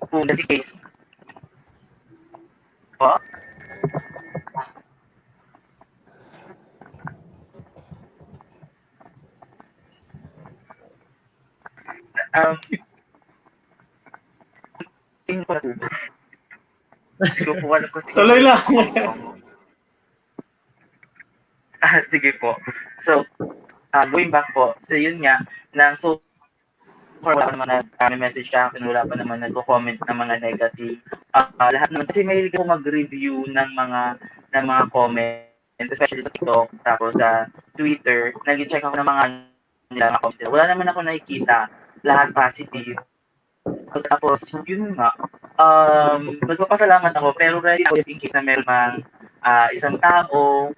kung si case. Po? Tingin ko na po. Hindi ko alam kung Tuloy lang. Sige po. So, going back po, so yun nga, so far wala naman message sa akin, wala pa naman nagko-comment ng mga negative. Lahat naman, kasi mahilig ako mag-review ng mga comments, especially sa TikTok, tapos sa Twitter, nag-check ako ng mga comments. Wala naman ako nakikita, lahat positive. Tapos, yun nga, nagpapasalamat ako, pero ready ako just in case na meron mang isang tao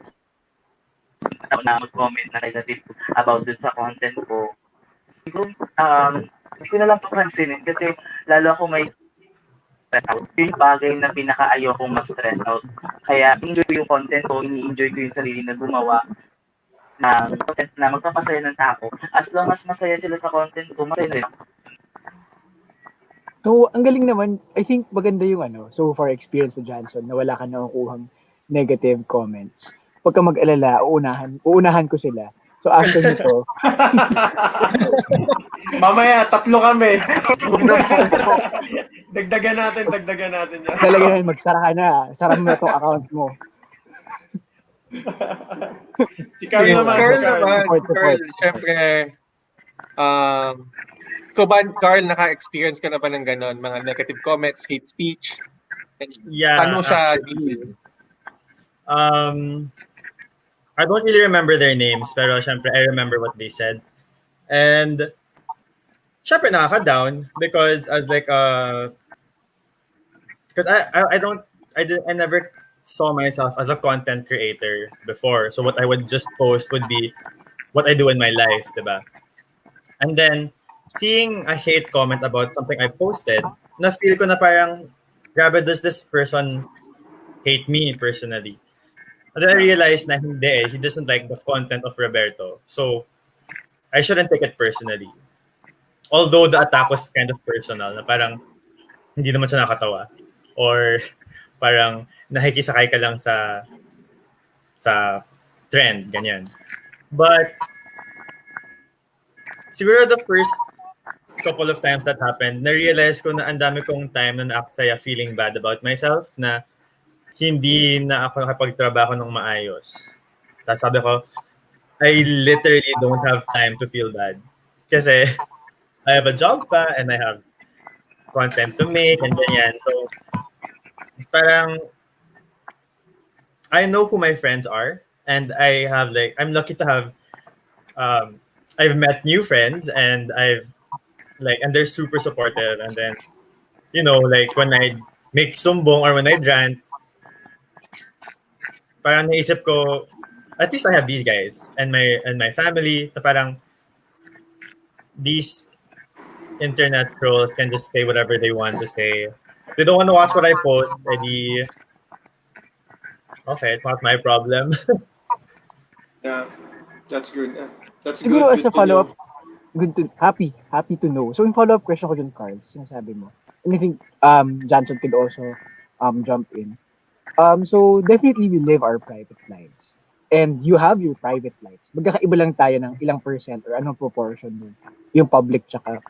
na mag-comment na negative about dun sa content ko. Siguro, hindi ko na lang papansinin kasi lalo ako may stress out. Yung bagay na pinaka-ayaw kong ma-stress out. Kaya, enjoy ko yung content ko, ini-enjoy ko yung sarili na gumawa ng content na magpapasaya ng tao. As long as masaya sila sa content ko, masaya rin ako. So, ang galing naman, I think maganda yung so far experience with Johnson na wala ka nakukuhang negative comments. Huwag ka mag-alala, uunahan ko sila. So, after nito, Mamaya, 3 kami. Dagdagan natin yan. talaga naman magsara ka na. Sara mo na itong account mo. Si Carl naman. Carl, syempre, Carl, naka-experience ka na ba ng ganon? Mga negative comments, hate speech? Yeah. Paano siya deal? I don't really remember their names, pero syempre I remember what they said. And syempre nakaka-down because as like because I never saw myself as a content creator before. So what I would just post would be what I do in my life, diba? And then seeing a hate comment about something I posted, na-feel ko na parang, grabe, does this person hate me personally? And then I realized na hindi, he doesn't like the content of Roberto. So, I shouldn't take it personally. Although the attack was kind of personal, na parang hindi naman siya nakatawa. Or parang nakikisakay ka lang sa trend, ganyan. But, siguro the first couple of times that happened, na-realize ko na ang dami kong time na naaksaya feeling bad about myself, na hindi na ako nakapagtrabaho ng maayos. Tapos sabi ko, I literally don't have time to feel bad. Kasi I have a job pa and I have content to make and ganyan. So, parang I know who my friends are and I'm lucky to have I've met new friends and and they're super supportive, and then like when I make sumbong or when I rant, parang naisip ko, at least I have these guys and my family, na parang these internet trolls can just say whatever they want to say. If they don't want to watch what I post, edi okay, it's not my problem. Yeah, that's good. Yeah. That's Siguro good. as a Good to know. follow-up, happy to know. So yung follow-up question ko dun, Carl, sinasabi mo. And I think Johnson could also jump in. So definitely we live our private lives. And you have your private lives. Magkakaiba lang tayo ng ilang percent or anong proportion dun. Yung public tsaka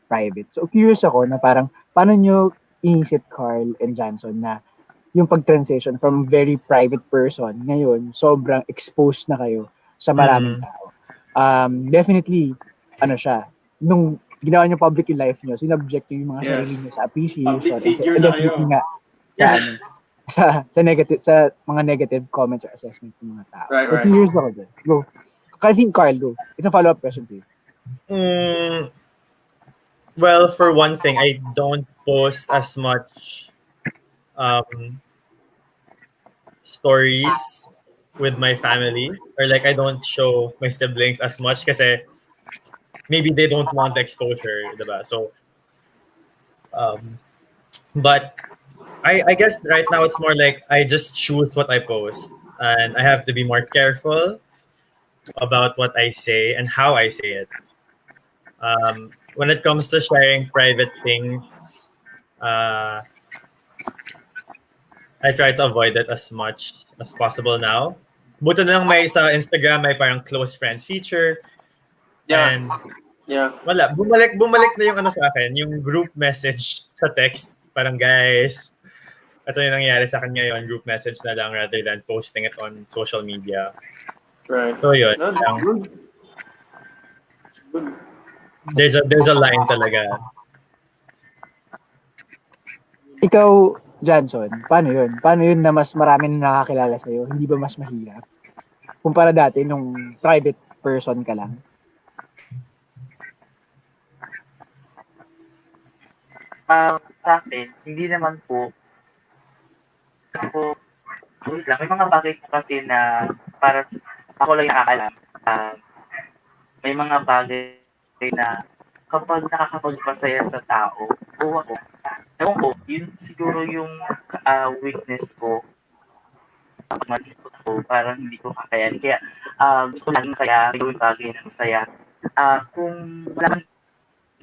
private. So curious ako na parang paano nyo inisip, Carl and Johnson, na yung pag-transition from very private person ngayon, sobrang exposed na kayo sa maraming tao. Definitely, ano siya, nung ginawa nyo public yung life nyo, sinubject nyo yung mga Yes. sarili nyo sa appreciation. Public figure and na definitely kayo. nga, sa ano, sa negative, sa mga negative comments or assessment ng mga tao. Right, So, right. curious ako dun. Go. I think, Carl, go. It's a follow-up question to you. Well, for one thing, I don't post as much stories with my family, or like I don't show my siblings as much kasi maybe they don't want the exposure, diba? So, but I guess right now it's more like I just choose what I post, and I have to be more careful about what I say and how I say it. When it comes to sharing private things, I try to avoid it as much as possible now. Buto na lang may sa Instagram, may parang close friends feature. Yeah. And Yeah. wala, bumalik na yung ano sa akin, yung group message sa text. Parang guys, ito yung nangyayari sa akin ngayon, group message na lang rather than posting it on social media. Right. So yun, No, parang good. Good. there's a line talaga. Ikaw, Johnson, paano yun? Paano yun na mas marami na nakakilala sa'yo? Hindi ba mas mahirap? Kumpara dati nung private person ka lang. Sa akin, hindi naman po. Kasi po, wait lang, may mga bagay po kasi na para ako lang nakakalam. May mga bagay na kapag nakakapagpasaya sa tao, o ako, ewan ko, yun siguro yung weakness ko. Malikot ako, parang hindi ko kakayanin. Kaya gusto ko laging masaya, gawin bagay na masaya. Kung wala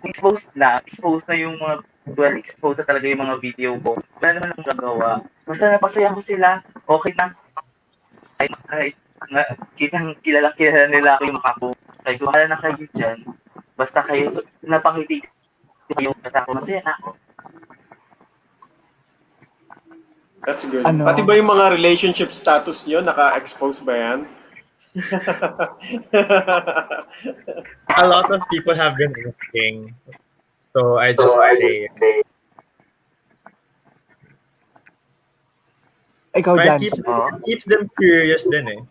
kung exposed na yung mga, well, exposed na talaga yung mga video ko, wala naman akong gagawa. Basta napasaya ko sila, okay na. Kahit kilala nila ako yung mukha ko. Kahit wala na kayo dyan, basta kayo, napangiti kayo, basta ako masaya na ako. That's good. Ano? Pati ba yung mga relationship status nyo, naka-expose ba yan? A lot of people have been asking. So I just say Ikaw, But Johnson. keeps them curious din eh.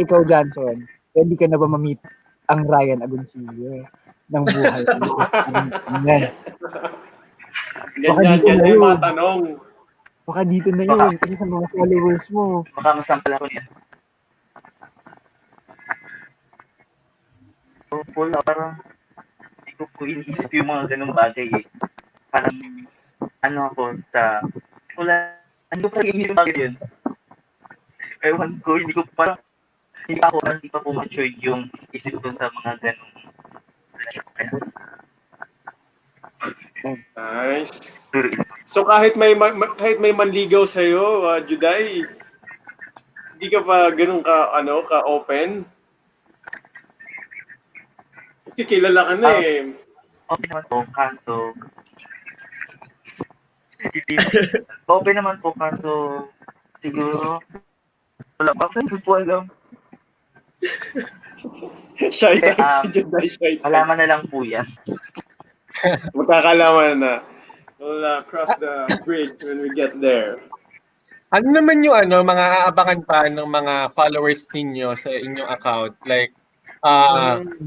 Ikaw, Johnson, hindi ka na ba ma-meet ang Ryan Agoncillo ng buhay? Ganyan yung mga tanong. Baka dito na yun, kasi sa mga followers mo. Baka masampal ako niya. So, wala, parang hindi ko po iniisip yung mga ganung bagay eh. Parang, ano ako sa, wala, hindi ko pa iniisip yung bagay yun. Ewan ko, hindi pa po matured yung isip ko sa mga ganung relasyon. Nice. So kahit may manligaw sa iyo, Juday, hindi ka pa ganun ka open? Kasi kilala ka na eh. Okay naman po, kaso okay naman po, kaso siguro wala pa, hindi po alam. Shy type si Juday, shy type. Malaman na lang po yan. Magkakalaman na. We'll cross the bridge when we get there. Ano naman yung mga aabangan pa ng mga followers ninyo sa inyong account? Like,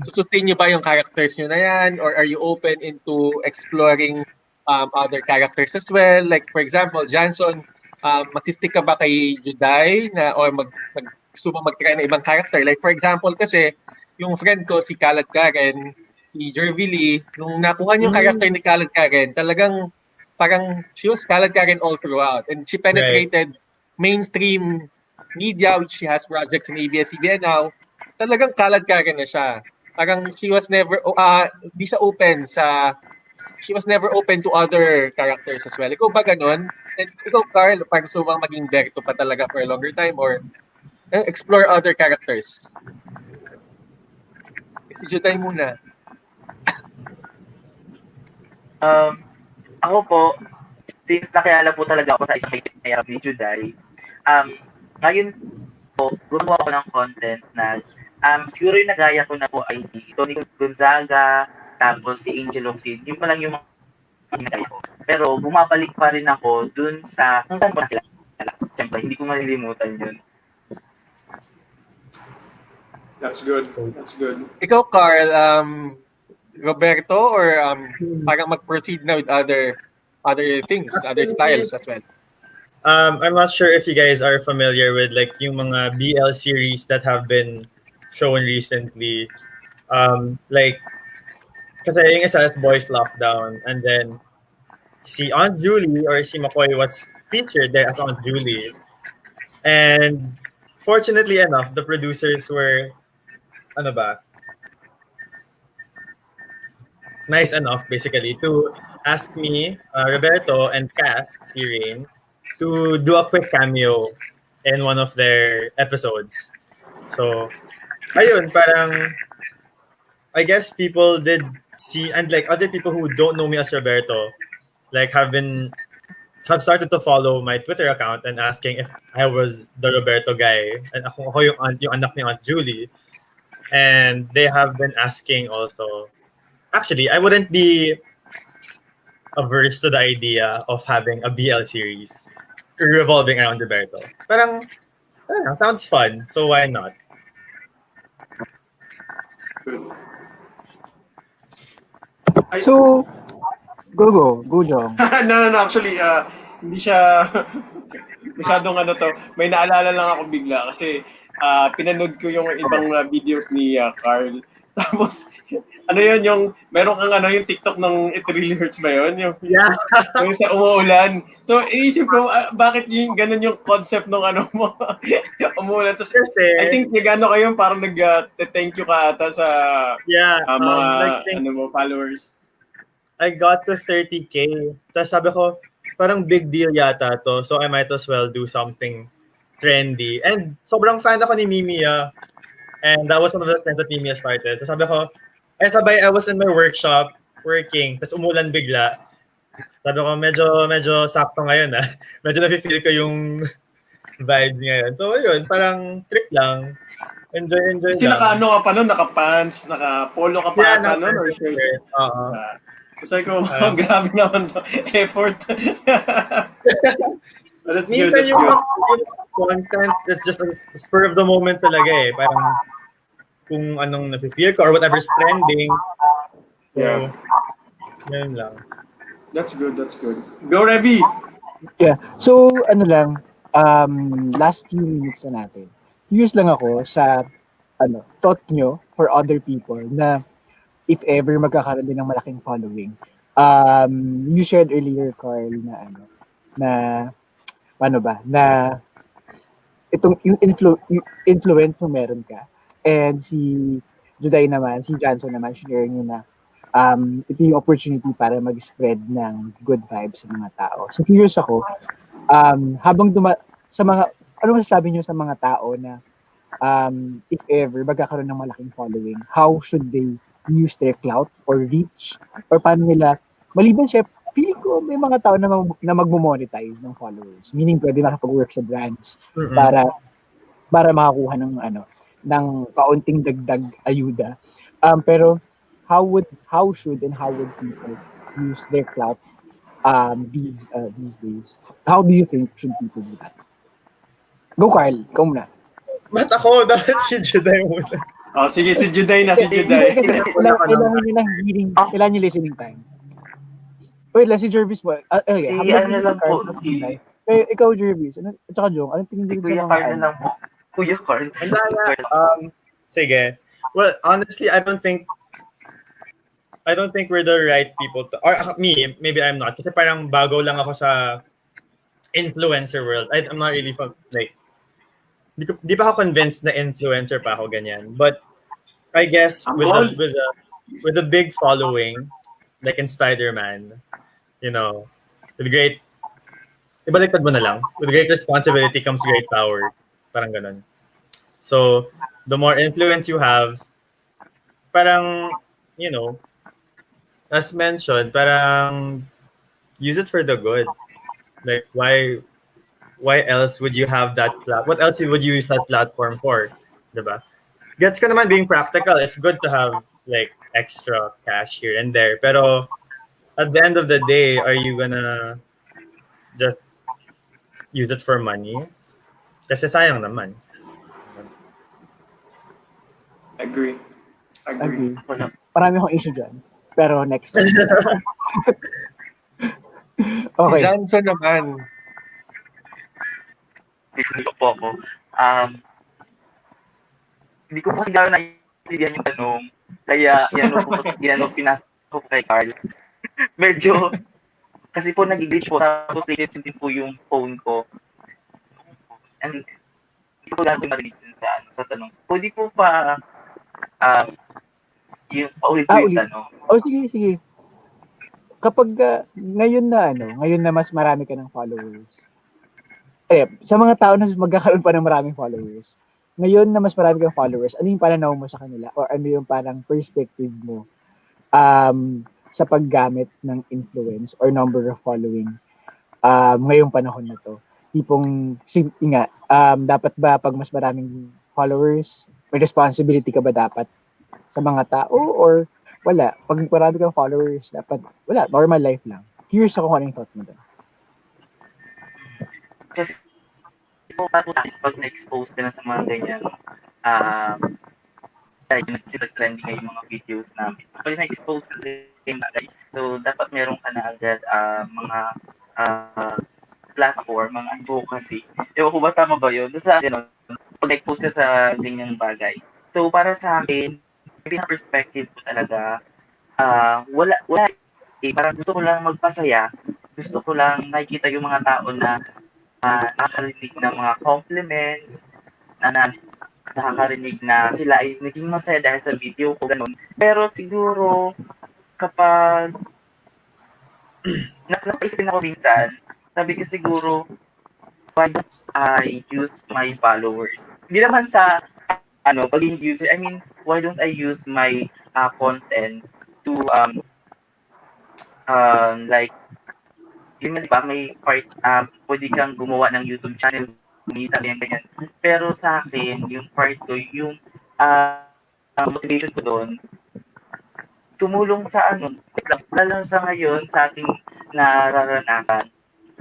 sustain nyo ba yung characters nyo na yan? Or are you open into exploring other characters as well? Like, for example, Johnson, magsistick ka ba kay Juday or gusto mo mag-try na ibang character? Like, for example, kasi yung friend ko, si Kalad Karen, si Jervily, nung nakuha yung character ni Kalad Karen, talagang parang she was Kalad Karen all throughout. And she penetrated mainstream media, which she has projects in ABS-CBN now, talagang kalad-kagan na siya. Parang she was never, di siya open she was never open to other characters as well. Ikaw ba ganon? And ikaw, Carl, parang gusto bang maging Berto pa talaga for a longer time or explore other characters? Si Juday muna. Ako po, since nakilala po talaga ako sa isang kaya ni Juday, ngayon po, gumawa ako ng content na siguro yung nagaya ko na po ay si Tony Gonzaga, tapos si Angel of Sin, yun pa lang yung mga nagaya ko. Pero bumabalik pa rin ako dun sa kung saan ko nakilala. Siyempre, hindi ko malilimutan yun. That's good. That's good. Ikaw, Carl, Roberto, or parang mag-proceed na with other things, other styles as well? I'm not sure if you guys are familiar with like yung mga BL series that have been shown recently. Like, kasi yung isa is Boys Lockdown, and then si Aunt Julie or si McCoy was featured there as Aunt Julie. And fortunately enough, the producers were, nice enough basically to ask me, Roberto, and Cass, si Rain, to do a quick cameo in one of their episodes. So, ayun, parang, I guess people did see, and like other people who don't know me as Roberto, like have started to follow my Twitter account and asking if I was the Roberto guy, and ako yung anak ni Aunt Julie. And they have been asking also. Actually, I wouldn't be averse to the idea of having a BL series revolving around Roberto. Parang, sounds fun, so why not? So, go, Jong. No, actually, hindi siya masyadong may naalala lang ako bigla kasi pinanood ko yung ibang videos ni Carl. Tapos, yung meron kang yung TikTok ng It Really Hurts ba yun? Yung sa umuulan. So, iisip ko, bakit ganun yung concept ng mo? Umuulan. Tapos, I think nagano kayo, parang nag-thank you ka ata sa mga followers. I got to 30K. Tapos sabi ko, parang big deal yata to. So I might as well do something trendy. And sobrang fan ako ni Mimiya. And that was one of the times that Mimiya started. So sabi ko, sabay I was in my workshop working. Tapos umulan bigla. Sabi ko, medyo sakto ngayon Medyo nafe-feel ko yung vibes ngayon. So yun, parang trip lang. Enjoy Kasi lang. naka-ka pa nun, naka-pants, naka-polo ka pa ata nun, or shirt. So sabi ko, grabe naman to. Effort. That's minsan good. yung content, it's just a spur of the moment talaga Parang kung anong nafe-feel ko or whatever's trending. So, yun lang. That's good. Go, Revy! Yeah. So, last few minutes na natin. Curious lang ako sa, thought nyo for other people na if ever magkakaroon din ng malaking following. You shared earlier, Carl, na itong yung influence mo meron ka. And si Juday naman, si Johnson naman, sharing nyo na ito yung opportunity para mag-spread ng good vibes sa mga tao. So curious ako, habang ano masasabi nyo sa mga tao na if ever magkakaroon ng malaking following, how should they use their clout or reach? Or paano nila, maliban siya, feeling ko may mga tao na magmo-monetize ng followers. Meaning pwede makapag-work sa brands para makakuha ng kaunting dagdag ayuda. Pero how should people use their clout these days? How do you think should people do that? Go, Carl. Ikaw muna. Mat ako, dapat si Juday muna. Sige, si Juday na, si Juday. Kailangan nyo ng hearing, kailangan nyo listening time. Wait lang, si Jervis mo. Okay, lang po, ikaw, Jervis. At saka, Jong, anong tingin si dito Kuya sa Carl mga na lang po. Kuya Carl. Sige. Well, honestly, I don't think we're the right people to, or me, maybe I'm not. Kasi parang bago lang ako sa influencer world. I'm not really di pa ako convinced na influencer pa ako ganyan. But I guess I'm with all- with a big following, like in Spider-Man, you know, with great ibaliktad mo na lang. With great responsibility comes great power. Parang ganun. So, the more influence you have, parang, you know, as mentioned, parang use it for the good. Like, why else would you have that what else would you use that platform for? Diba? Gets ko naman being practical. It's good to have like extra cash here and there. Pero at the end of the day, are you gonna just use it for money? Kasi sayang naman. Agree. Agree. Marami akong issue dyan. Pero next time. Si Okay. Johnson naman. Dito po ako. Hindi ko kasi gano'n naiintindihan yung tanong. Kaya yan o pinasok ko kay Carl. Medyo, kasi po nag-glitch po. Tapos latest din po yung phone ko. And hindi ko gano'n marinig sa tanong. Pwede po pa yung paulit-ulit Ulit. tanong. Oh, sige. Kapag ngayon na mas marami ka ng followers. Sa mga tao na magkakaroon pa ng maraming followers. Ngayon na mas marami kang followers, ano yung pananaw mo sa kanila? Or ano yung parang perspective mo sa paggamit ng influence or number of following ngayong panahon na to? Tipong, dapat ba pag mas maraming followers, may responsibility ka ba dapat sa mga tao? Or wala? Pag marami kang followers, dapat wala, normal life lang. Curious ako kung ano yung thought mo doon. Kasi po pag na-expose ka na sa mga ganyan, sila trending ngayon yung mga videos namin. Pag na-expose ka sa yung bagay, so dapat meron ka na agad mga platform, mga advocacy. Ewan ko ba tama ba yun? Sa ganun, pag na-expose ka sa ganyang bagay. So para sa akin, maybe sa perspective ko talaga, wala parang gusto ko lang magpasaya, gusto ko lang nakikita yung mga tao na nakakarinig ng mga compliments, na nakakarinig na sila ay naging masaya dahil sa video ko, ganun. Pero siguro, kapag napaisipin ako minsan, sabi ko siguro, why don't I use my followers? Hindi naman sa pagiging user, I mean, why don't I use my content to like yun nga, diba, may part, pwede kang gumawa ng YouTube channel, kumita, ganyan. Pero sa akin, yung part ko, yung motivation ko doon, tumulong sa lalo sa ngayon, sa ating nararanasan.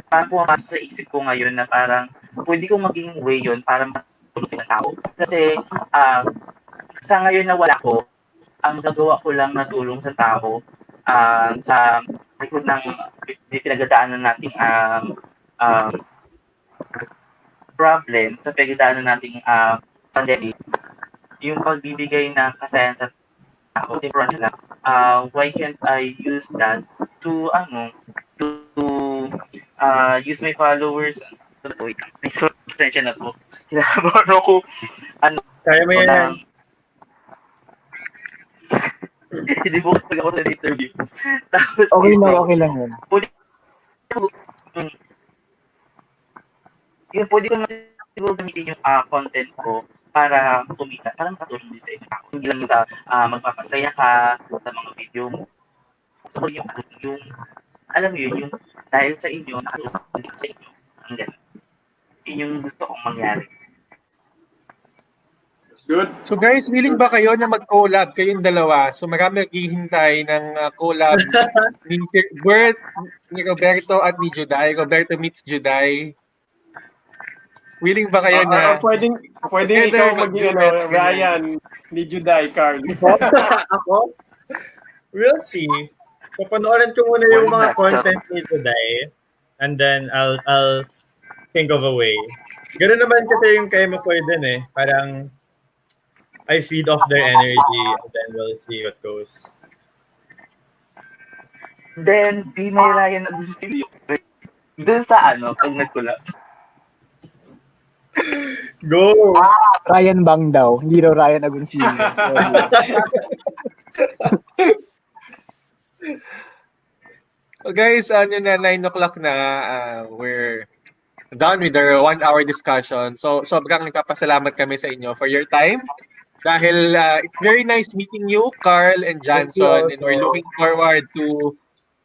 Parang pumapasok sa isip ko ngayon na parang, pwede kong maging way yun para matulong sa tao. Kasi, sa ngayon na wala ko, ang gagawa ko lang na tulong sa tao, sa likod ng pinagdadaanan nating problem, sa pinagdadaanan nating pandemic, yung pagbibigay ng kasayan sa tao, why can't I use that to use my followers? Wait, pasensya na po. Kinabahan ako, Kaya mo yan. hindi po kasi ako sa interview. Tapos, Okay lang yun. Pwede ko naman siguro gamitin yung content ko para kumita, para makatulong din sa ibang tao. Hindi lang sa magpapasaya ka sa mga video mo. So, yung alam mo yun, yung dahil sa inyo, nakatulong sa inyo. Ang ganun. Yun yung gusto kong mangyari. Good. So guys, willing ba kayo na mag-collab kayong dalawa? So marami naghihintay ng collab ni Bert, ni Roberto at ni Juday. Roberto meets Juday. Willing ba kayo na Pwedeng together ikaw maging mag-duet, Ryan ni Juday, Carl. Ako? We'll see. Papanoorin ko muna yung mga content ni today. And then I'll think of a way. Ganun naman kasi yung kay McCoy din eh. Parang I feed off their energy and then we'll see what goes. Then, be may Ryan na dun sa pag nag-collab. Go! Ryan Bang daw, hindi daw Ryan Agoncillo. So guys, ano na, 9 o'clock na, we're done with our 1 hour discussion. So sobrang nagpapasalamat kami sa inyo for your time. Dahil it's very nice meeting you, Carl and Johnson. And we're looking forward to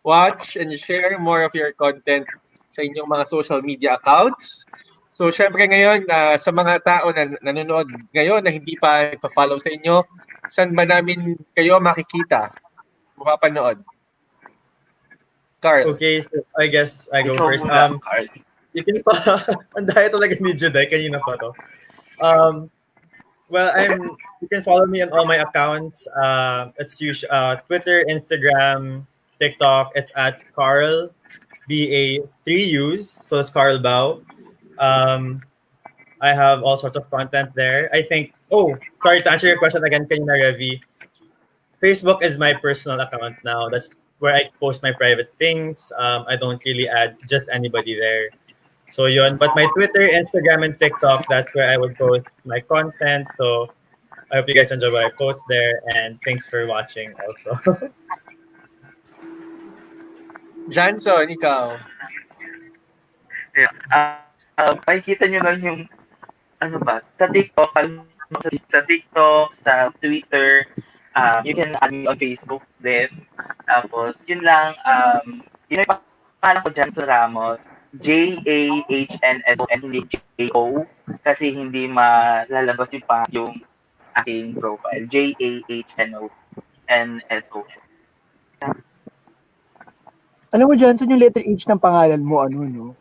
watch and share more of your content sa inyong mga social media accounts. So syempre ngayon, sa mga tao na nanonood ngayon na hindi pa nagpa-follow sa inyo, saan ba namin kayo makikita? Mapapanood? Carl. Okay, so I guess I go Ikaw first. muna, Carl. You can ang daya talaga ni Juday, kanina pa to. Well, you can follow me on all my accounts. It's Twitter, Instagram, TikTok. It's at Carl BA3Us. So it's Carl Bao. I have all sorts of content there. I think. Oh, sorry to answer your question again, kanina, Revi. Facebook is my personal account now. That's where I post my private things. I don't really add just anybody there. So yun. But my Twitter, Instagram, and TikTok, that's where I would post my content. So I hope you guys enjoy what I post there. And thanks for watching also. Johnson, ikaw. Makikita nyo lang yung, ano ba, sa TikTok, sa Twitter, you can add me on Facebook din. Tapos, yun lang, yun yung pangalan ko, Janson Ramos, JAHNSON, hindi JO, kasi hindi malalabas yung aking profile, JAHNSON. Alam mo, Johnson, yung letter H ng pangalan mo, ano, no?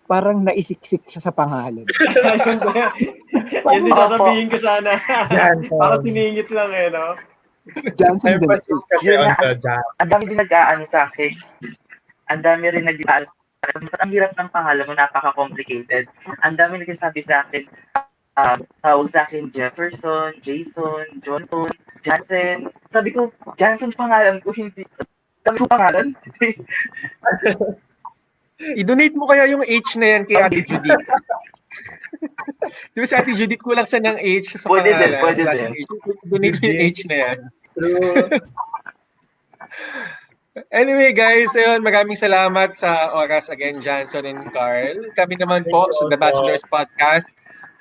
Parang naisiksik siya sa pangalan. Yan din sasabihin ko sana. Johnson. Para siningit lang eh, no? Johnson din. Emphasis kasi on the job. Ang dami din nag-aano sa akin. Ang dami rin nag-aano sa akin. Ang hirap ng pangalan mo, napaka-complicated. Ang dami nagsasabi sa akin, tawag sa akin Jefferson, Jason, Johnson, Johnson. Sabi ko, Johnson pangalan ko, hindi. Sabi ko pangalan. I-donate mo kaya yung H na yan kay Ate Judith. Di ba si Ate Judith kulang siya ng H sa Pwede din, pangalan? pwede din. Donate mo yung H na yan. Anyway guys, ayun, maraming salamat sa oras again, Johnson and Carl. Kami naman po sa The Bachelors Podcast.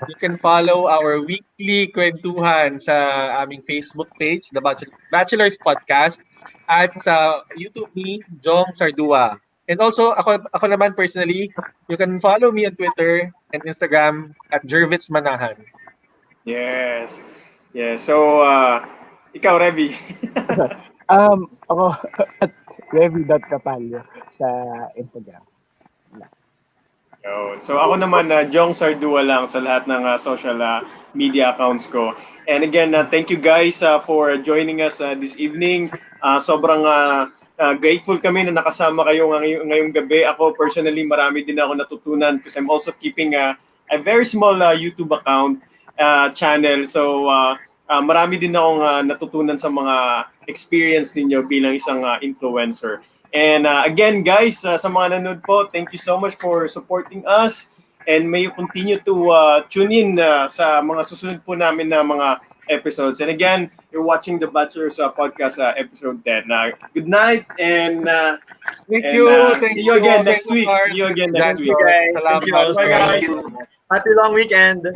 You can follow our weekly kwentuhan sa aming Facebook page, The Bachelors Podcast, at sa YouTube ni Jong Sardua. And also, ako naman personally, you can follow me on Twitter and Instagram at Jervis Manahan. Yes. Yeah. So, ikaw, Revi. Ako at Revi.Capalio sa Instagram. So ako naman, Jong Sardua lang sa lahat ng social media accounts ko. And again, thank you guys for joining us this evening. Sobrang grateful kami na nakasama kayo ngayong gabi. Ako personally, marami din ako natutunan because I'm also keeping a very small YouTube account channel. So marami din akong natutunan sa mga experience ninyo bilang isang influencer. And again, guys, sa mga nanood po, thank you so much for supporting us. And may you continue to tune in sa mga susunod po namin na mga episodes. And again, you're watching the Bachelors Podcast episode 10. Good night and Thank you. See you again next week. See you again next week. Thank you guys. Salamat. Thank you also. Bye, guys. Happy long weekend.